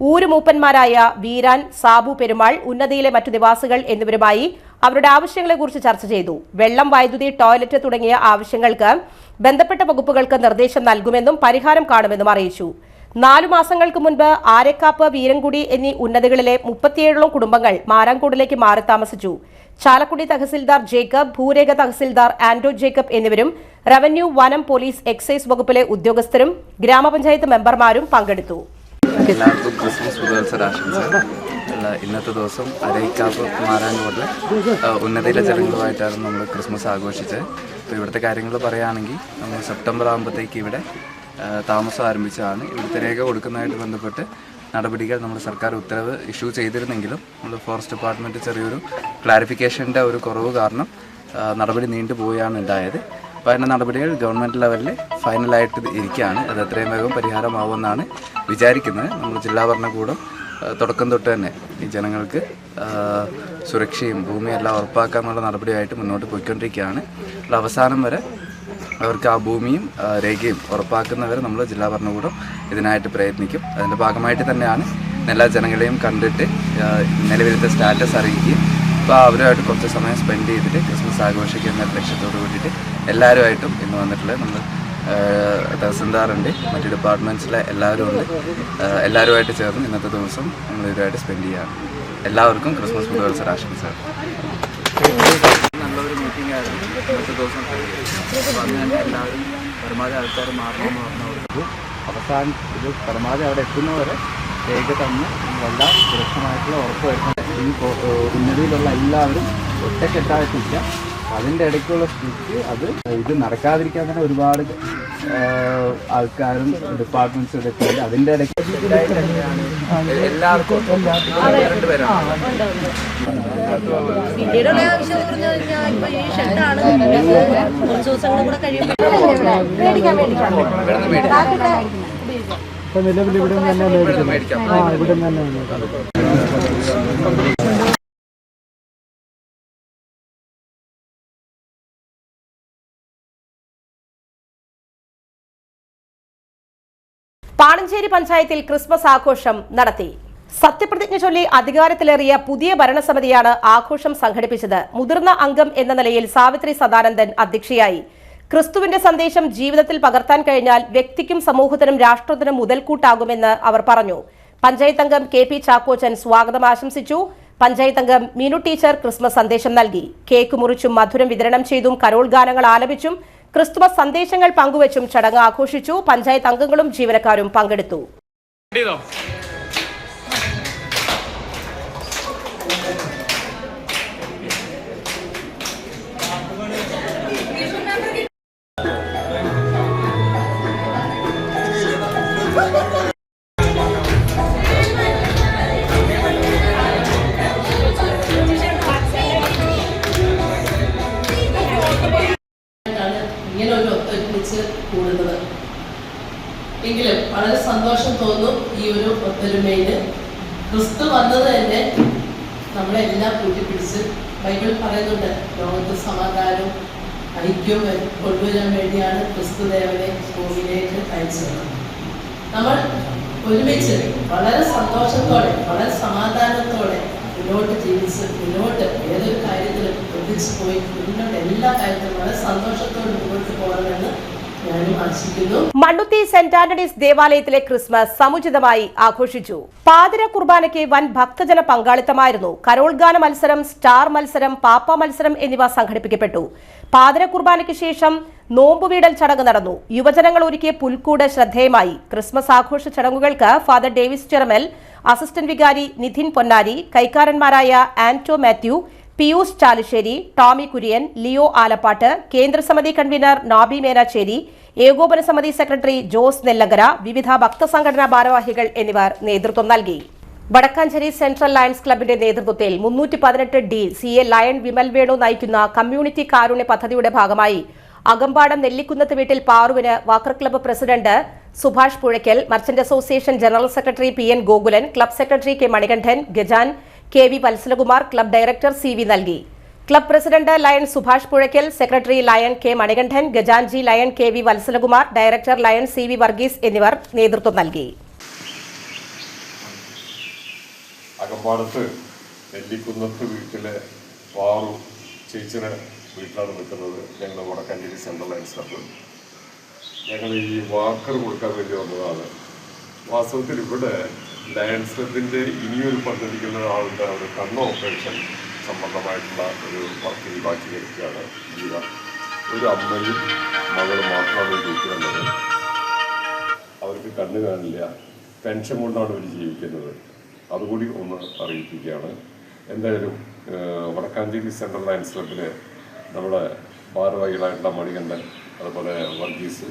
ഊരുമൂപ്പന്മാരായ വീരാൻ, സാബു പെരുമാൾ, ഉന്നതിയിലെ മറ്റു നിവാസികൾ എന്നിവരുമായി അവരുടെ ആവശ്യങ്ങളെക്കുറിച്ച് ചർച്ച ചെയ്തു. വെള്ളം, വൈദ്യുതി, ടോയ്ലറ്റ് തുടങ്ങിയ ആവശ്യങ്ങൾക്ക് ബന്ധപ്പെട്ട വകുപ്പുകൾക്ക് നിർദ്ദേശം നൽകുമെന്നും പരിഹാരം കാണുമെന്നും അറിയിച്ചു. 4 മാസങ്ങൾക്ക് മുൻപ് ആരക്കാപ്പ്, വീരൻകുടി എന്നീ ഉന്നതികളിലെ 37 കുടുംബങ്ങൾ മാരാങ്കോടിലേക്ക് മാറി താമസിച്ചു. ചാലക്കുടി തഹസിൽദാർ ജേക്കബ്, ഭൂരേഖ തഹസിൽദാർ ആന്റോ ജേക്കബ് എന്നിവരും റവന്യൂ, വനം, പോലീസ്, എക്സൈസ് വകുപ്പിലെ ഉദ്യോഗസ്ഥരും ഗ്രാമപഞ്ചായത്ത് മെമ്പർമാരും പങ്കെടുത്തു. എല്ലാവർക്കും ക്രിസ്മസ് പുതുവത്സരാശംസകൾ. ഇന്നത്തെ ദിവസം അരയിക്കാപ്പ് മാരാങ്കോടിലെ ഉന്നതിയിലെ ചടങ്ങുകളുമായിട്ടാണ് നമ്മൾ ക്രിസ്മസ് ആഘോഷിച്ചത്. അപ്പോൾ ഇവിടുത്തെ കാര്യങ്ങൾ പറയുകയാണെങ്കിൽ നമ്മൾ സെപ്റ്റംബർ ആകുമ്പോഴത്തേക്ക് ഇവിടെ താമസം ആരംഭിച്ചതാണ്. ഇവിടുത്തെ രേഖ കൊടുക്കുന്നതായിട്ട് ബന്ധപ്പെട്ട് നടപടികൾ നമ്മൾ സർക്കാർ ഉത്തരവ് ഇഷ്യൂ ചെയ്തിരുന്നെങ്കിലും നമ്മൾ ഫോറസ്റ്റ് ഡിപ്പാർട്ട്മെൻറ്റ് ചെറിയൊരു ക്ലാരിഫിക്കേഷൻ്റെ ഒരു കുറവ് കാരണം നടപടി നീണ്ടുപോയാണ് ഉണ്ടായത്. അപ്പോൾ അതിൻ്റെ നടപടികൾ ഗവൺമെൻറ് ലെവലിൽ ഫൈനലായിട്ട് ഇരിക്കുകയാണ്. അത് എത്രയും വേഗം പരിഹാരമാവുമെന്നാണ് വിചാരിക്കുന്നത്. നമ്മൾ ജില്ലാ ഭരണകൂടം തുടക്കം തൊട്ട് തന്നെ ഈ ജനങ്ങൾക്ക് സുരക്ഷയും ഭൂമിയെല്ലാം ഉറപ്പാക്കാനുള്ള നടപടിയായിട്ട് മുന്നോട്ട് പോയിക്കൊണ്ടിരിക്കുകയാണ്. അവസാനം വരെ അവർക്ക് ആ ഭൂമിയും രേഖയും ഉറപ്പാക്കുന്നവരെ നമ്മൾ ജില്ലാ ഭരണകൂടം ഇതിനായിട്ട് പ്രയത്നിക്കും. അതിൻ്റെ ഭാഗമായിട്ട് തന്നെയാണ് എല്ലാ ജനങ്ങളെയും കണ്ടിട്ട് നിലവിലത്തെ സ്റ്റാറ്റസ് അറിയിക്കുകയും അപ്പോൾ അവരുമായിട്ട് കുറച്ച് സമയം സ്പെൻഡ് ചെയ്തിട്ട് ക്രിസ്മസ് ആഘോഷിക്കുന്ന ലക്ഷ്യത്തോട് കൂടിയിട്ട് എല്ലാവരുമായിട്ടും ഇന്ന് വന്നിട്ടുള്ളത് നമ്മൾ തഹസിൽദാറുണ്ട്, മറ്റ് ഡിപ്പാർട്ട്മെൻറ്റ്സിലെ എല്ലാവരും ഉണ്ട്. എല്ലാവരുമായിട്ട് ചേർന്ന് ഇന്നത്തെ ദിവസം നമ്മൾ ഇവരുമായിട്ട് സ്പെൻഡ് ചെയ്യുകയാണ്. എല്ലാവർക്കും ക്രിസ്മസ് പുതുവത്സരാശംസകൾ. നല്ലൊരു മീറ്റിംഗ് ആയിരുന്നു ഇന്നത്തെ ദിവസം. അപ്പോൾ അന്ന് തന്നെ എല്ലാവരും പരമാവധി ആൾക്കാർ മാറണമെന്ന് പറഞ്ഞവർക്ക് അവസാനം ഇത് പരമാവധി അവിടെ എത്തുന്നവരെ രേഖ തന്ന് നമ്മളെല്ലാം സുരക്ഷമായിട്ടുള്ള ഉറപ്പ് വരുന്നത്. ഈ ഉന്നതിയിലുള്ള എല്ലാവരും ഒറ്റക്കെട്ടായിട്ടില്ല, അതിൻ്റെ ഇടയ്ക്കുള്ള സ്ട്രിക്റ്റ് അത് ഇത് നടക്കാതിരിക്കാൻ തന്നെ ഒരുപാട് ആൾക്കാരും ഡിപ്പാർട്ട്മെന്റ്സും ഇതൊക്കെ ഉണ്ട്. അതിൻ്റെ ഇടയ്ക്ക് എല്ലാവർക്കും നിലവിൽ ഇവിടെ മേടിക്കാം. ഇവിടെ തന്നെ പാണഞ്ചേരി പഞ്ചായത്തിൽ ക്രിസ്മസ് ആഘോഷം നടത്തി. സത്യപ്രതിജ്ഞ ചൊല്ലി അധികാരത്തിലേറിയ പുതിയ ഭരണസമിതിയാണ് ആഘോഷം സംഘടിപ്പിച്ചത്. മുതിർന്ന അംഗം എന്ന നിലയിൽ സാവിത്രി സദാനന്ദൻ അധ്യക്ഷയായി. ക്രിസ്തുവിന്റെ സന്ദേശം ജീവിതത്തിൽ പകർത്താൻ കഴിഞ്ഞാൽ വ്യക്തിക്കും സമൂഹത്തിനും രാഷ്ട്രത്തിനും മുതൽക്കൂട്ടാകുമെന്ന് അവർ പറഞ്ഞു. പഞ്ചായത്ത് അംഗം KP ചാക്കോച്ചൻ സ്വാഗതം ആശംസിച്ചു. പഞ്ചായത്ത് അംഗം മീനു ടീച്ചർ ക്രിസ്മസ് സന്ദേശം നൽകി. കേക്ക് മുറിച്ചും മധുരം വിതരണം ചെയ്തും കരോൾ ഗാനങ്ങൾ ആലപിച്ചും ക്രിസ്തുമസ് സന്ദേശങ്ങൾ പങ്കുവച്ചും ചടങ്ങ് ആഘോഷിച്ചു. പഞ്ചായത്ത് അംഗങ്ങളും ജീവനക്കാരും പങ്കെടുത്തു. ഇങ്ങനെ ഒരു ഒത്തൊരുമിച്ച് കൂടുന്നത് എങ്കിലും വളരെ സന്തോഷം തോന്നും. ഈ ഒരു ഒത്തൊരുമയില് ക്രിസ്തു വന്നത് തന്നെ നമ്മളെല്ലാം കൂട്ടിപ്പിടിച്ച് ബൈബിൾ പറയുന്നുണ്ട്, ലോകത്ത് സമാധാനവും ഐക്യവും കൊണ്ടുവരാൻ വേണ്ടിയാണ് ക്രിസ്തുദേവനെ ഭൂമിയിലേക്ക് അയച്ചത്. നമ്മൾ ഒരുമിച്ച് വളരെ സന്തോഷത്തോടെ വളരെ സമാധാനത്തോടെ മുന്നോട്ട് ജീവിച്ച് മുന്നോട്ട് ഏതൊരു കാര്യത്തിലും ഒന്നിച്ച് പോയി മുന്നോട്ട് എല്ലാ കാര്യത്തിലും വളരെ സന്തോഷത്തോടെ മുന്നോട്ട് പോകണമെന്ന് ഞാനും ആശിക്കുന്നു. മണ്ണുത്തി സെന്റ് ആന്റണീസ് ദേവാലയത്തിലെ ക്രിസ്മസ് സമുചിതമായി ആഘോഷിച്ചു. പാതിര കുർബാനയ്ക്ക് വൻ ഭക്തജന പങ്കാളിത്തമായിരുന്നു. കരോൾ ഗാന മത്സരം, സ്റ്റാർ മത്സരം, പാപ്പ മത്സരം എന്നിവ സംഘടിപ്പിക്കപ്പെട്ടു. പാതിര കുർബാനയ്ക്ക് ശേഷം നോമ്പുവീടൽ ചടങ്ങ് നടന്നു. യുവജനങ്ങൾ ഒരുക്കിയ പുൽക്കൂട് ശ്രദ്ധേയമായി. ക്രിസ്മസ് ആഘോഷ ചടങ്ങുകൾക്ക് ഫാദർ ഡേവിസ് ചെറമൽ, അസിസ്റ്റന്റ് വികാരി നിധിൻ പൊന്നാരി, കൈക്കാരന്മാരായ Anto Mathew, Pius Chalissery, Tomy Kurian, Leo Alappatt, കേന്ദ്രസമിതി കൺവീനർ നോബി മേനാച്ചേരി, ഏകോപന സമിതി സെക്രട്ടറി ജോസ് നെല്ലങ്കര, വിവിധ ഭക്തസംഘടനാ ഭാരവാഹികൾ എന്നിവർ നേതൃത്വം നൽകി. വടക്കാഞ്ചേരി സെൻട്രൽ ലയൺസ് ക്ലബിന്റെ നേതൃത്വത്തിൽ 318D CA lion Vimal Venu നയിക്കുന്ന കമ്മ്യൂണിറ്റി കാരുണ്യ പദ്ധതിയുടെ ഭാഗമായി അകമ്പാടം നെല്ലിക്കുന്നത്ത് വീട്ടിൽ പാറുവിന് walker club president Subhash Puzhakkal, merchant association general secretary PN Gokulan, club secretary K Manikandan, ഗജാൻ KV Valsalakumar, club director CV നൽകി. Club president lion Subhash Puzhakkal, secretary lion K Manikandan, ഗജാൻജി lion KV Valsalakumar, director lion CV Varghese എന്നിവർ നേതൃത്വം നൽകി. അകമ്പാടത്ത് നെല്ലിക്കുന്നത്ത് വീട്ടിലെ പാറു ചേച്ചിയുടെ വീട്ടിലാണ് നിൽക്കുന്നത്. ഞങ്ങൾ വടക്കാഞ്ചേരി സെൻട്രൽ ലയൺസ് ക്ലബ്ബ് ഞങ്ങൾ ഈ വാക്കർ കൊടുക്കാൻ വേണ്ടി വന്നതാണ്. വാസ്തവത്തിൽ ഇവിടെ ലയൺസ് ക്ലബിൻ്റെ ഇനിയൊരു പദ്ധതിക്കുള്ള ആളുടെ ഒരു കണ്ണ് ഓപ്പറേഷൻ സംബന്ധമായിട്ടുള്ള ഒരു വർക്ക് ബാക്കി എടുക്കുകയാണ് ചെയ്യുക. ഒരു അമ്മയും മകളും മാത്രമാണ് ജീവിക്കുന്നത്. അവർക്ക് കണ്ണ് കാണില്ല, പെൻഷൻ കൊണ്ടാണ് അവർ ജീവിക്കുന്നത്. അതുകൂടി ഒന്ന് അറിയിപ്പിക്കുകയാണ്. എന്തായാലും വടക്കാഞ്ചേരി സെൻട്രൽ ലയൺസ് ക്ലബിലെ നമ്മുടെ ഭാരവാഹികളായിട്ടുള്ള മണികണ്ഠൻ, അതുപോലെ വർഗീസ്,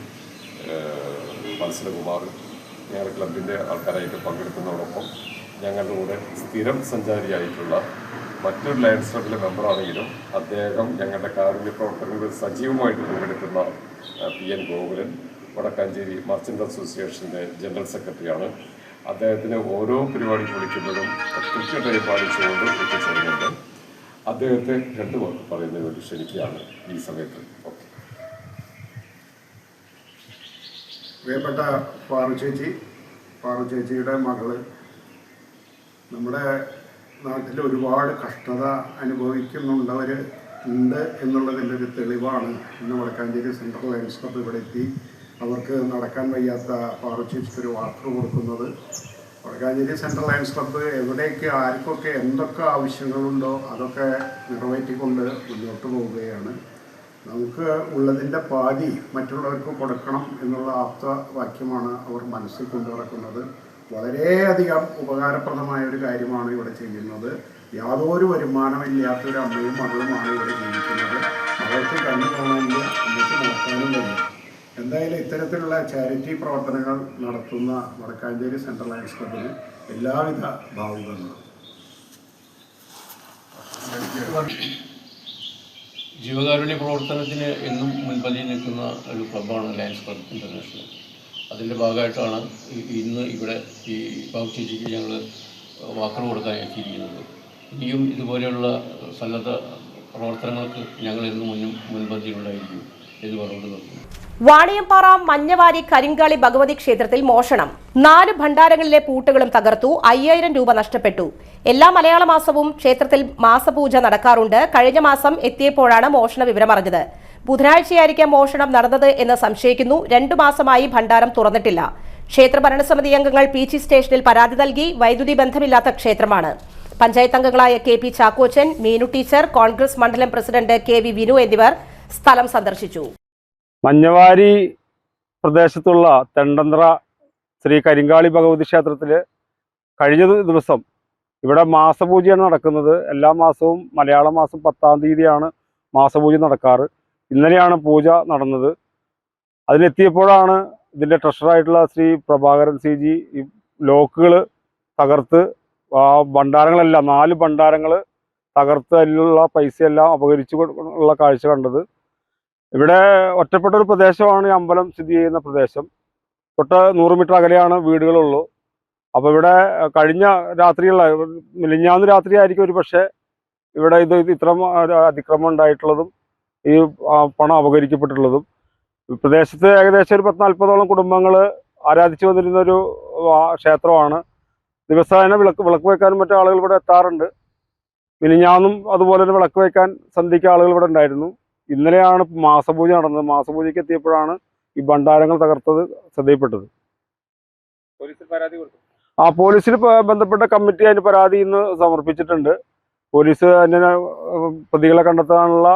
വത്സലകുമാർ ഞങ്ങളുടെ ക്ലബിൻ്റെ ആൾക്കാരായിട്ട് പങ്കെടുക്കുന്നതോടൊപ്പം ഞങ്ങളുടെ കൂടെ സ്ഥിരം സഞ്ചാരിയായിട്ടുള്ള മറ്റൊരു ലയൺസ് ക്ലബിലെ മെമ്പറാണെങ്കിലും അദ്ദേഹം ഞങ്ങളുടെ കാരുണ്യ പ്രവർത്തനങ്ങളിൽ സജീവമായിട്ട് പങ്കെടുക്കുന്ന PN ഗോകുലൻ, വടക്കാഞ്ചേരി മർച്ചന്റ് അസോസിയേഷൻ്റെ ജനറൽ സെക്രട്ടറിയാണ്. അദ്ദേഹത്തിന് ഓരോ പരിപാടി വിളിക്കുമ്പോഴും കൃത്യമായി പാലിച്ചുകൊണ്ട് എത്തിച്ചേരുന്നുണ്ട്. അദ്ദേഹത്തെ രണ്ടു വാക്ക് പറയുന്നതിന് വേണ്ടി ക്ഷണിക്കുകയാണ് ഈ സമയത്ത്. ഓക്കെ. പ്രിയപ്പെട്ട പാറു ചേച്ചിയുടെ മകള് നമ്മുടെ നാട്ടിൽ ഒരുപാട് കഷ്ടത അനുഭവിക്കുന്നുണ്ടവർ ഉണ്ട് എന്നുള്ളതിൻ്റെ ഒരു തെളിവാണ് ഇന്ന് വടക്കാഞ്ചേരി സെൻട്രൽ ലയൺസ് ക്ലബ്ബ് ഇവിടെ എത്തി അവർക്ക് നടക്കാൻ വയ്യാത്ത പാറു ചേച്ചിക്ക് ഒരു വാക്കർ കൊടുക്കുന്നത്. വടക്കാഞ്ചേരി സെൻട്രൽ ലയൺസ് ക്ലബ്ബ് എവിടേക്ക് ആർക്കൊക്കെ എന്തൊക്കെ ആവശ്യങ്ങളുണ്ടോ അതൊക്കെ നിറവേറ്റിക്കൊണ്ട് മുന്നോട്ട് പോവുകയാണ്. നമുക്ക് ഉള്ളതിൻ്റെ പാതി മറ്റുള്ളവർക്ക് കൊടുക്കണം എന്നുള്ള ആപ്തവാക്യമാണ് അവർ മനസ്സിൽ കൊണ്ടു നടക്കുന്നത്. വളരെയധികം ഉപകാരപ്രദമായ ഒരു കാര്യമാണ് ഇവിടെ ചെയ്യുന്നത്. യാതൊരു വരുമാനമില്ലാത്തൊരു അമ്മയും മകളുമാണ് ഇവിടെ ജീവിക്കുന്നത്. മകൾക്ക് കണ്ണു കാണാനില്ല, അമ്മയ്ക്ക് നടക്കാനും കഴിയും. എന്തായാലും ഇത്തരത്തിലുള്ള ചാരിറ്റി പ്രവർത്തനങ്ങൾ നടത്തുന്ന വടക്കാഞ്ചേരി സെൻട്രൽ ലയൺസ് ക്ലബിന് എല്ലാവിധ ഭാവുകങ്ങളും. ജീവകാരുണ്യ പ്രവർത്തനത്തിന് എന്നും മുൻപന്തിയിൽ നിൽക്കുന്ന ഒരു ക്ലബ്ബാണ് ലയൺസ് ക്ലബ് ഇൻ്റർനാഷണൽ. അതിൻ്റെ ഭാഗമായിട്ടാണ് ഇന്ന് ഇവിടെ ഈ ബാബുചേച്ചിക്ക് ഞങ്ങൾ വാക്കുകൾ കൊടുക്കാൻ എത്തിയിരിക്കുന്നത്. ഇനിയും ഇതുപോലെയുള്ള സന്നദ്ധ പ്രവർത്തനങ്ങൾക്ക് ഞങ്ങൾ എന്നും മുൻപന്തിയിലുണ്ടായിരിക്കും എന്ന് പറഞ്ഞുകൊണ്ട് നിർത്തുന്നു. വാണിയമ്പാറ മഞ്ഞവാരി കരിങ്കാളി ഭഗവതി ക്ഷേത്രത്തിൽ മോഷണം. 4 ഭണ്ഡാരങ്ങളിലെ പൂട്ടുകളും തകർത്തു. 5000 രൂപ നഷ്ടപ്പെട്ടു. എല്ലാ മലയാള മാസവും ക്ഷേത്രത്തിൽ മാസപൂജ നടക്കാറുണ്ട്. കഴിഞ്ഞ മാസം എത്തിയപ്പോഴാണ് മോഷണ വിവരം അറിഞ്ഞത്. ബുധനാഴ്ചയായിരിക്കാം മോഷണം നടന്നത് എന്ന് സംശയിക്കുന്നു. 2 മാസമായി ഭണ്ഡാരം തുറന്നിട്ടില്ല. ക്ഷേത്ര ഭരണസമിതി അംഗങ്ങൾ പി ജി സ്റ്റേഷനിൽ പരാതി നൽകി. വൈദ്യുതി ബന്ധമില്ലാത്ത ക്ഷേത്രമാണ്. പഞ്ചായത്ത് അംഗങ്ങളായ K P Chackochan, Meenu teacher, Congress മണ്ഡലം പ്രസിഡന്റ് കെ വി വിനു എന്നിവർ സ്ഥലം സന്ദർശിച്ചു. മഞ്ഞവാരി പ്രദേശത്തുള്ള തെണ്ടന്ത്ര ശ്രീ കരിങ്കാളി ഭഗവതി ക്ഷേത്രത്തിൽ കഴിഞ്ഞ ദിവസം ഇവിടെ മാസപൂജയാണ് നടക്കുന്നത്. എല്ലാ മാസവും മലയാള മാസം 10-ാം തീയതിയാണ് മാസപൂജ നടക്കാറ്. ഇന്നലെയാണ് പൂജ നടന്നത്. അതിനെത്തിയപ്പോഴാണ് ഇതിൻ്റെ ട്രഷറായിട്ടുള്ള ശ്രീ പ്രഭാകരൻ സി ജി ഈ ലോക്കുകൾ തകർത്ത് ആ ഭണ്ഡാരങ്ങളെല്ലാം 4 ഭണ്ഡാരങ്ങൾ തകർത്ത് അതിലുള്ള പൈസയെല്ലാം അപഹരിച്ചു ഉള്ള കാഴ്ച കണ്ടത്. ഇവിടെ ഒറ്റപ്പെട്ട ഒരു പ്രദേശമാണ് ഈ അമ്പലം സ്ഥിതി ചെയ്യുന്ന പ്രദേശം. തൊട്ട് 100 മീറ്റർ അകലെയാണ് വീടുകളുള്ളൂ. അപ്പോൾ ഇവിടെ കഴിഞ്ഞ രാത്രിയുള്ള മിനിഞ്ഞാന്ന് രാത്രി ആയിരിക്കും ഒരു പക്ഷേ ഇവിടെ ഇത്ര അതിക്രമം ഉണ്ടായിട്ടുള്ളതും ഈ പണം അപഹരിക്കപ്പെട്ടിട്ടുള്ളതും. പ്രദേശത്ത് ഏകദേശം ഒരു 40-40ഓളം കുടുംബങ്ങൾ ആരാധിച്ചു വന്നിരുന്നൊരു ക്ഷേത്രമാണ്. ദിവസേന വിളക്ക് വയ്ക്കാനും മറ്റു ആളുകൾ ഇവിടെ എത്താറുണ്ട്. മിനിഞ്ഞാന്നും അതുപോലെ തന്നെ വിളക്ക് വയ്ക്കാൻ സന്ധ്യയ്ക്ക് ആളുകൾ ഇവിടെ ഉണ്ടായിരുന്നു. ഇന്നലെയാണ് മാസപൂജ നടന്നത്. മാസപൂജയ്ക്ക് എത്തിയപ്പോഴാണ് ഈ ഭണ്ഡാരങ്ങൾ തകർത്തത് ശ്രദ്ധയിൽപ്പെട്ടത്. പോലീസിൽ ബന്ധപ്പെട്ട കമ്മിറ്റി അതിന് പരാതി ഇന്ന് സമർപ്പിച്ചിട്ടുണ്ട്. പോലീസ് അതിനെ പ്രതികളെ കണ്ടെത്താനുള്ള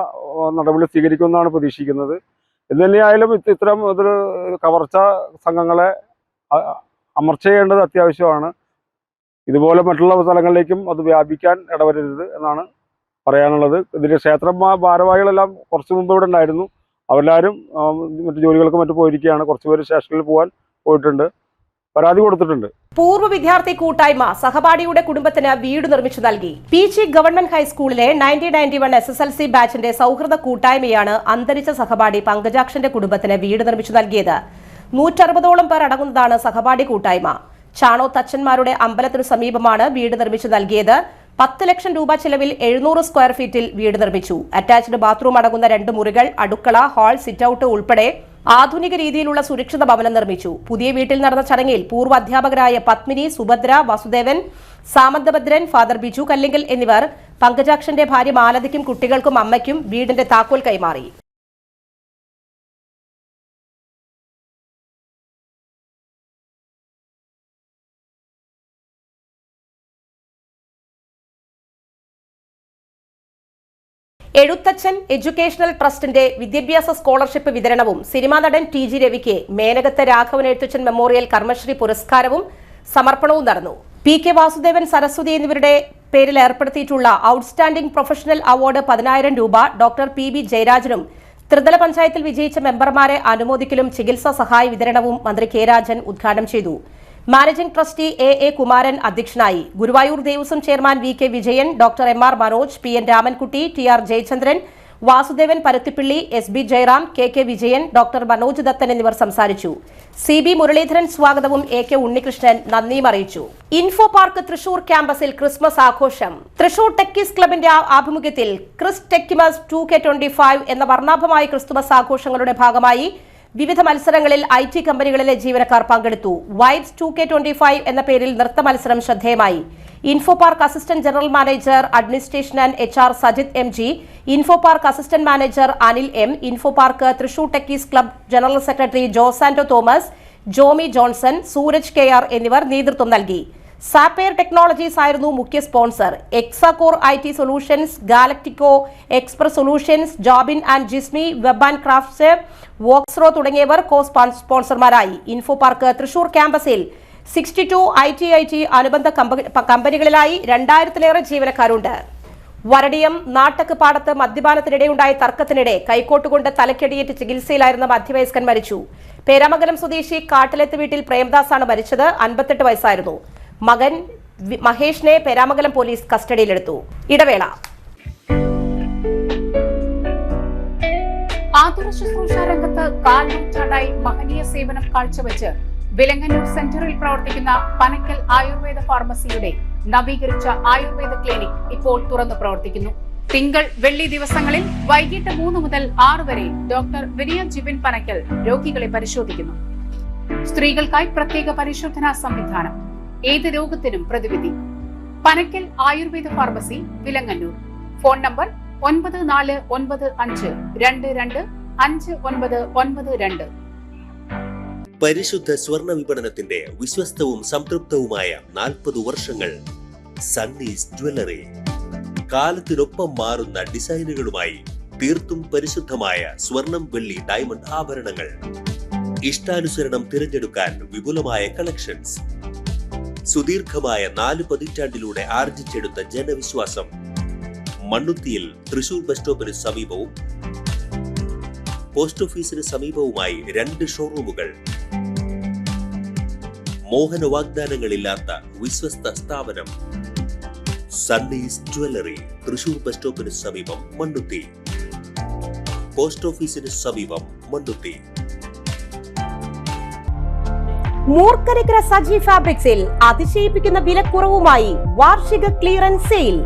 നടപടി സ്വീകരിക്കുമെന്നാണ് പ്രതീക്ഷിക്കുന്നത്. എന്ന് തന്നെയായാലും ഇത്തരം ഒരു കവർച്ച സംഘങ്ങളെ അമർച്ച ചെയ്യേണ്ടത് അത്യാവശ്യമാണ്. ഇതുപോലെ മറ്റുള്ള സ്ഥലങ്ങളിലേക്കും അത് വ്യാപിക്കാൻ ഇടവരരുത് എന്നാണ് പറയാനുള്ളത്. ഇതിൻ്റെ ക്ഷേത്ര ഭാരവാഹികളെല്ലാം കുറച്ച് മുമ്പ് ഇവിടെ ഉണ്ടായിരുന്നു. അവരെല്ലാവരും മറ്റു ജോലികൾക്ക് മറ്റു പോയിരിക്കുകയാണ്. കുറച്ചുപേര് സ്റ്റേഷനിൽ പോകാൻ പോയിട്ടുണ്ട്, പരാതി കൊടുത്തിട്ടുണ്ട്. പൂർവ്വ വിദ്യാർത്ഥി കൂട്ടായ്മ സഹപാഠിയുടെ കുടുംബത്തിന് വീട് നിർമ്മിച്ചു നൽകി. പി ജി ഗവൺമെന്റ് ഹൈസ്കൂളിലെ 1991 SSLC ബാച്ചിന്റെ സൗഹൃദ കൂട്ടായ്മയാണ് അന്തരിച്ച സഹപാഠി പങ്കജാക്ഷന്റെ കുടുംബത്തിന് വീട് നിർമ്മിച്ചു നൽകിയത്. 160ഓളം പേർ അടങ്ങുന്നതാണ് സഹപാഠി കൂട്ടായ്മ. ചാണോ തച്ചന്മാരുടെ അമ്പലത്തിനു സമീപമാണ് വീട് നിർമ്മിച്ചു നൽകിയത്. 10 ലക്ഷം രൂപ ചെലവിൽ 700 സ്ക്വയർ ഫീറ്റിൽ വീട് നിർമ്മിച്ചു. അറ്റാച്ച്ഡ് ബാത്റൂം അടങ്ങുന്ന 2 മുറികൾ, അടുക്കള, ഹാൾ, സിറ്റൌട്ട് ഉൾപ്പെടെ ആധുനിക രീതിയിലുള്ള സുരക്ഷിത ഭവനം നിർമ്മിച്ചു. പുതിയ വീട്ടിൽ നടന്ന ചടങ്ങിൽ പൂർവ്വ അധ്യാപകരായ പത്മിനി, സുഭദ്ര, വാസുദേവൻ, സാമന്തഭദ്രൻ, ഫാദർ ബിജു കല്ലിങ്കൽ എന്നിവർ പങ്കജാക്ഷന്റെ ഭാര്യ മാലതിക്കും കുട്ടികൾക്കും അമ്മയ്ക്കും വീടിന്റെ താക്കോൽ കൈമാറി. എഴുത്തച്ഛൻ എഡ്യൂക്കേഷണൽ ട്രസ്റ്റിന്റെ വിദ്യാഭ്യാസ സ്കോളർഷിപ്പ് വിതരണവും സിനിമാ നടൻ ടി ജി രവിക്ക് മേനകത്തെ രാഘവൻ എഴുത്തച്ഛൻ മെമ്മോറിയൽ കർമ്മശ്രീ പുരസ്കാരവും സമർപ്പണവും നടന്നു. പി കെ വാസുദേവൻ, സരസ്വതി എന്നിവരുടെ പേരിൽ ഏർപ്പെടുത്തിയിട്ടുള്ള ഔട്ട്സ്റ്റാൻഡിംഗ് പ്രൊഫഷണൽ അവാർഡ് 10,000 രൂപ ഡോക്ടർ പി ബി ജയരാജനും ത്രിതല പഞ്ചായത്തിൽ വിജയിച്ച മെമ്പർമാരെ അനുമോദിക്കലും ചികിത്സാ സഹായ വിതരണവും മന്ത്രി കെ രാജൻ ഉദ്ഘാടനം ചെയ്തു. മാനേജിംഗ് ട്രസ്റ്റി എ കുമാരൻ അധ്യക്ഷനായി. Guruvayur Devaswom chairman V K Vijayan, doctor MR Manoj, P N Ramankutty, TR Jayachandran, Vasudevan Paruthippilly, SB Jayaram, KK Vijayan, doctor Manoj Dathan എന്നിവർ സംസാരിച്ചു. CB മുരളീധരൻ സ്വാഗതവും AK ഉണ്ണികൃഷ്ണൻ നന്ദിയും അറിയിച്ചു. ഇൻഫോ പാർക്ക് തൃശൂർ ക്യാമ്പസിൽ ക്രിസ്മസ് ആഘോഷം. തൃശൂർ ടെക്കീസ് ക്ലബിന്റെ ആഭിമുഖ്യത്തിൽ ക്രിസ് ടെക്കിമസ് 2K25 എന്ന വർണ്ണാഭമായ ക്രിസ്തുമസ് ആഘോഷങ്ങളുടെ ഭാഗമായി വിവിധ മത്സരങ്ങളിൽ IT കമ്പനികളിലെ ജീവനക്കാർ പങ്കെടുത്തു. വൈബ്സ് 2K25 എന്ന പേരിൽ നൃത്ത മത്സരം ശ്രദ്ധേയമായി. Infopark assistant general manager administration and HR Sajith MG, Infopark assistant manager Anil M, Infopark Thrissur techies club general secretary Josanto Thomas, Jomy Johnson, Sooraj KR എന്നിവർ നേതൃത്വം നൽകി. സാപ്പയർ ടെക്നോളജീസ് ആയിരുന്നു മുഖ്യ sponsor. Exacore IT solutions, Galactico express solutions, Jobin and Jismi, web and crafts, വോക്സ്റോ തുടങ്ങിയവർ കോ സ്പോൺസർമാരായി. ഇൻഫോ പാർക്ക് തൃശൂർ ക്യാമ്പസിൽ 62 IT അനുബന്ധ കമ്പനികളിലായി 2000-ലേറെ ജീവനക്കാരുണ്ട്. വരടിയം നാട്ടക്ക് പാടത്ത് മദ്യപാനത്തിനിടെയുണ്ടായ തർക്കത്തിനിടെ കൈക്കോട്ടുകൊണ്ട് തലക്കടിയേറ്റ് ചികിത്സയിലായിരുന്ന മധ്യവയസ്കൻ മരിച്ചു. പേരാമംഗലം സ്വദേശി കാട്ടിലെത്ത് വീട്ടിൽ പ്രേംദാസാണ് മരിച്ചത്. 58 വയസ്സായിരുന്നു. മകൻ മഹേഷിനെ പേരാമംഗലം പോലീസ് കസ്റ്റഡിയിലെടുത്തു. ഇടവേള. ആതുര ശുശ്രൂഷ രംഗത്ത് കാൽനൂറ്റാണ്ടായി മഹനീയ സേവനം കാഴ്ചവെച്ച് വിലങ്ങന്നൂർ സെന്ററിൽ പ്രവർത്തിക്കുന്ന പനക്കൽ ആയുർവേദ ഫാർമസിയുടെ നവീകരിച്ച ആയുർവേദ ക്ലിനിക് ഇപ്പോൾ തുറന്നു പ്രവർത്തിക്കുന്നു. തിങ്കൾ വെള്ളി ദിവസങ്ങളിൽ വൈകിട്ട് 3 മുതൽ 6 വരെ ഡോക്ടർ വിനയ ജിബിൻ പനക്കൽ രോഗികളെ പരിശോധിക്കുന്നു. സ്ത്രീകൾക്കായി പ്രത്യേക പരിശോധനാ സംവിധാനം. ഏത് രോഗത്തിനും പ്രതിവിധി. Panakkal Ayurveda pharmacy, Vilangannur. Phone number 9495225992. പരിശുദ്ധ സ്വർണ്ണ വിപണനത്തിന്റെ വിശ്വസ്തവും സംതൃപ്തവുമായ 40 വർഷങ്ങൾ. സണ്ണീസ് ജ്വല്ലറി. കാലത്തിനൊപ്പം മാറുന്ന ഡിസൈനുകളുമായി തീർത്തും പരിശുദ്ധമായ സ്വർണം, വെള്ളി, ഡയമണ്ട് ആഭരണങ്ങൾ. ഇഷ്ടാനുസരണം തിരഞ്ഞെടുക്കാൻ വിപുലമായ കളക്ഷൻസ്. സുദീർഘമായ 4 പതിറ്റാണ്ടിലൂടെ ആർജിച്ചെടുത്ത ജനവിശ്വാസം. മണ്ണുത്തിയിൽ തൃശൂർ ബസ് സ്റ്റോപ്പിന് സമീപവും പോസ്റ്റ് ഓഫീസിന് സമീപവുമായി 2 ഷോറൂമുകൾ. മോഹന വാഗ്ദാനങ്ങളില്ലാത്ത വിശ്വസ്ത സ്ഥാപനം. സണ്ണീസ് ജ്വല്ലറി, തൃശൂർ ബസ് സ്റ്റോപ്പിന് സമീപം, മണ്ണുത്തി. പോസ്റ്റ് ഓഫീസിന് സമീപം, മണ്ണുത്തി. മൂർക്കരക്കര സജി ഫാബ്രിക്സിൽ അതിശയിപ്പിക്കുന്ന വിലക്കുറവുമായി വാർഷിക ക്ലിയറൻസ് സെയിൽ.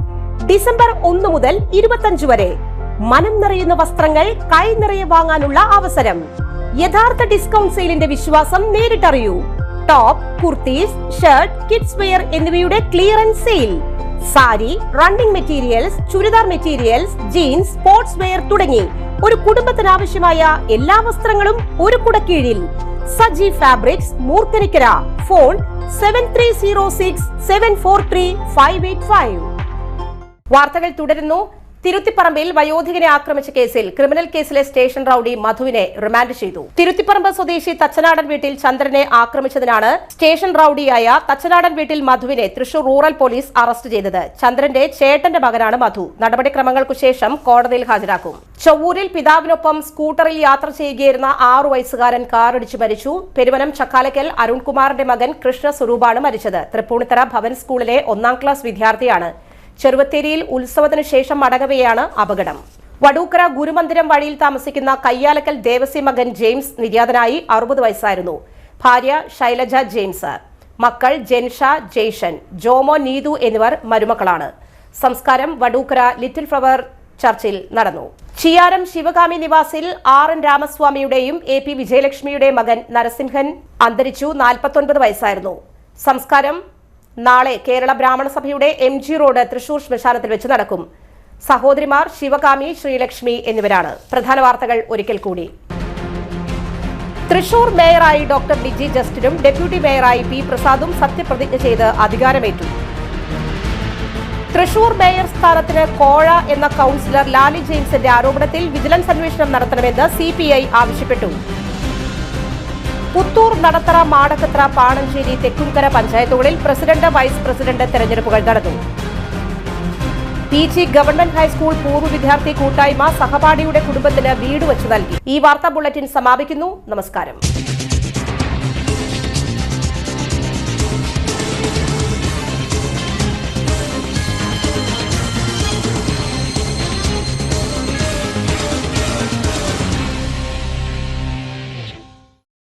ഡിസംബർ 1 മുതൽ 25 വരെ. മനം നിറയുന്ന വസ്ത്രങ്ങൾ കൈ നിറയെ വാങ്ങാനുള്ള അവസരം. യഥാർത്ഥ ഡിസ്കൗണ്ട് സെയിലിന്റെ വിശ്വാസം നേരിട്ടറിയൂ. Top, kurtis, shirt, kids wear എന്നിവയുടെ clearance sale. Sari, running materials, churidar materials, jeans, sports wear തുടങ്ങി ഒരു കുടുംബത്തിനാവശ്യമായ എല്ലാ വസ്ത്രങ്ങളും ഒരു കുടക്കീഴിൽ. സജി ഫാബ്രിക്സ്, മൂർക്കരക്കര. ഫോൺ 7306743585. വാർത്തകൾ തുടരുന്നു. തിരുത്തിപ്പറമ്പിൽ വയോധികനെ ആക്രമിച്ച കേസിൽ ക്രിമിനൽ കേസിലെ സ്റ്റേഷൻ റൌഡി മധുവിനെ റിമാൻഡ് ചെയ്തു. തിരുത്തിപ്പറമ്പ് സ്വദേശി തച്ചനാടൻ വീട്ടിൽ ചന്ദ്രനെ ആക്രമിച്ചതിനാണ് സ്റ്റേഷൻ റൌഡിയായ തച്ചനാടൻ വീട്ടിൽ മധുവിനെ തൃശൂർ റൂറൽ പോലീസ് അറസ്റ്റ് ചെയ്തത്. ചന്ദ്രന്റെ ചേട്ടന്റെ മകനാണ് മധു. നടപടിക്രമങ്ങൾക്കു ശേഷം കോടതിയിൽ ഹാജരാക്കും. ചൊവ്വൂരിൽ പിതാവിനൊപ്പം സ്കൂട്ടറിൽ യാത്ര ചെയ്യുകയായിരുന്ന 6 വയസ്സുകാരൻ കാറിടിച്ചു മരിച്ചു. പെരുവനം ചക്കാലക്കൽ അരുൺകുമാറിന്റെ മകൻ കൃഷ്ണ സ്വരൂപാണ് മരിച്ചത്. തൃപ്പൂണിത്തറ ഭവൻ സ്കൂളിലെ 1ാം ക്ലാസ് വിദ്യാർത്ഥിയാണ്. ചെറുവത്തേരിയിൽ ഉത്സവത്തിനു ശേഷം മടങ്ങവെയാണ് അപകടം. വടൂക്കര ഗുരുമന്ദിരം വഴിയിൽ താമസിക്കുന്ന കയ്യാലക്കൽ ദേവസി മകൻ ജെയിംസ് നിര്യാതനായി. 60 വയസ്സായിരുന്നു. ഭാര്യ ശൈലജ ജെയിംസ്. മക്കൾ ജെൻഷ, ജെയ്ഷൻ, ജോമോ, നീതു എന്നിവർ മരുമക്കളാണ്. സംസ്കാരം വടൂക്കര ലിറ്റിൽ ഫ്ലവർ ചർച്ചിൽ നടന്നു. ചിയാരം ശിവകാമി നിവാസിൽ RN രാമസ്വാമിയുടെയും AP വിജയലക്ഷ്മിയുടെ മകൻ നരസിംഹൻ അന്തരിച്ചു. 49 വയസ്സായിരുന്നു. സംസ്കാരം നാളെ കേരള ബ്രാഹ്മണ സഭയുടെ MG റോഡ് തൃശൂർ ശ്മശാനത്തിൽ വെച്ച് നടക്കും. സഹോദരിമാർ ശിവകാമി, ശ്രീലക്ഷ്മി എന്നിവരാണ്. പ്രധാന വാർത്തകൾ ഒരിക്കൽ കൂടി. തൃശൂർ മേയറായി ഡോക്ടർ ലിജി ജസ്റ്റിനും ഡെപ്യൂട്ടി മേയറായി P പ്രസാദും സത്യപ്രതിജ്ഞ ചെയ്ത് അധികാരമേറ്റു. തൃശൂർ മേയർ സ്ഥാനത്തിന് കോഴ എന്ന കൌൺസിലർ ലാലി ജെയിംസിന്റെ ആരോപണത്തിൽ വിജിലൻസ് അന്വേഷണം നടത്തണമെന്ന് CPI ആവശ്യപ്പെട്ടു. പുത്തൂർ, നടത്തറ, മാടക്കത്ര, പാണഞ്ചേരി, തെക്കുംകര പഞ്ചായത്തുകളിൽ പ്രസിഡന്റ്, വൈസ് പ്രസിഡന്റ് തെരഞ്ഞെടുപ്പുകൾ നടന്നു. PG ഗവൺമെന്റ് ഹൈസ്കൂൾ പൂർവ്വ വിദ്യാർത്ഥി കൂട്ടായ്മ സഹപാഠിയുടെ കുടുംബത്തിന് വീട് വച്ചു നൽകി. ഈ വാർത്താ ബുള്ളറ്റിൻ സമാപിക്കുന്നു. നമസ്കാരം.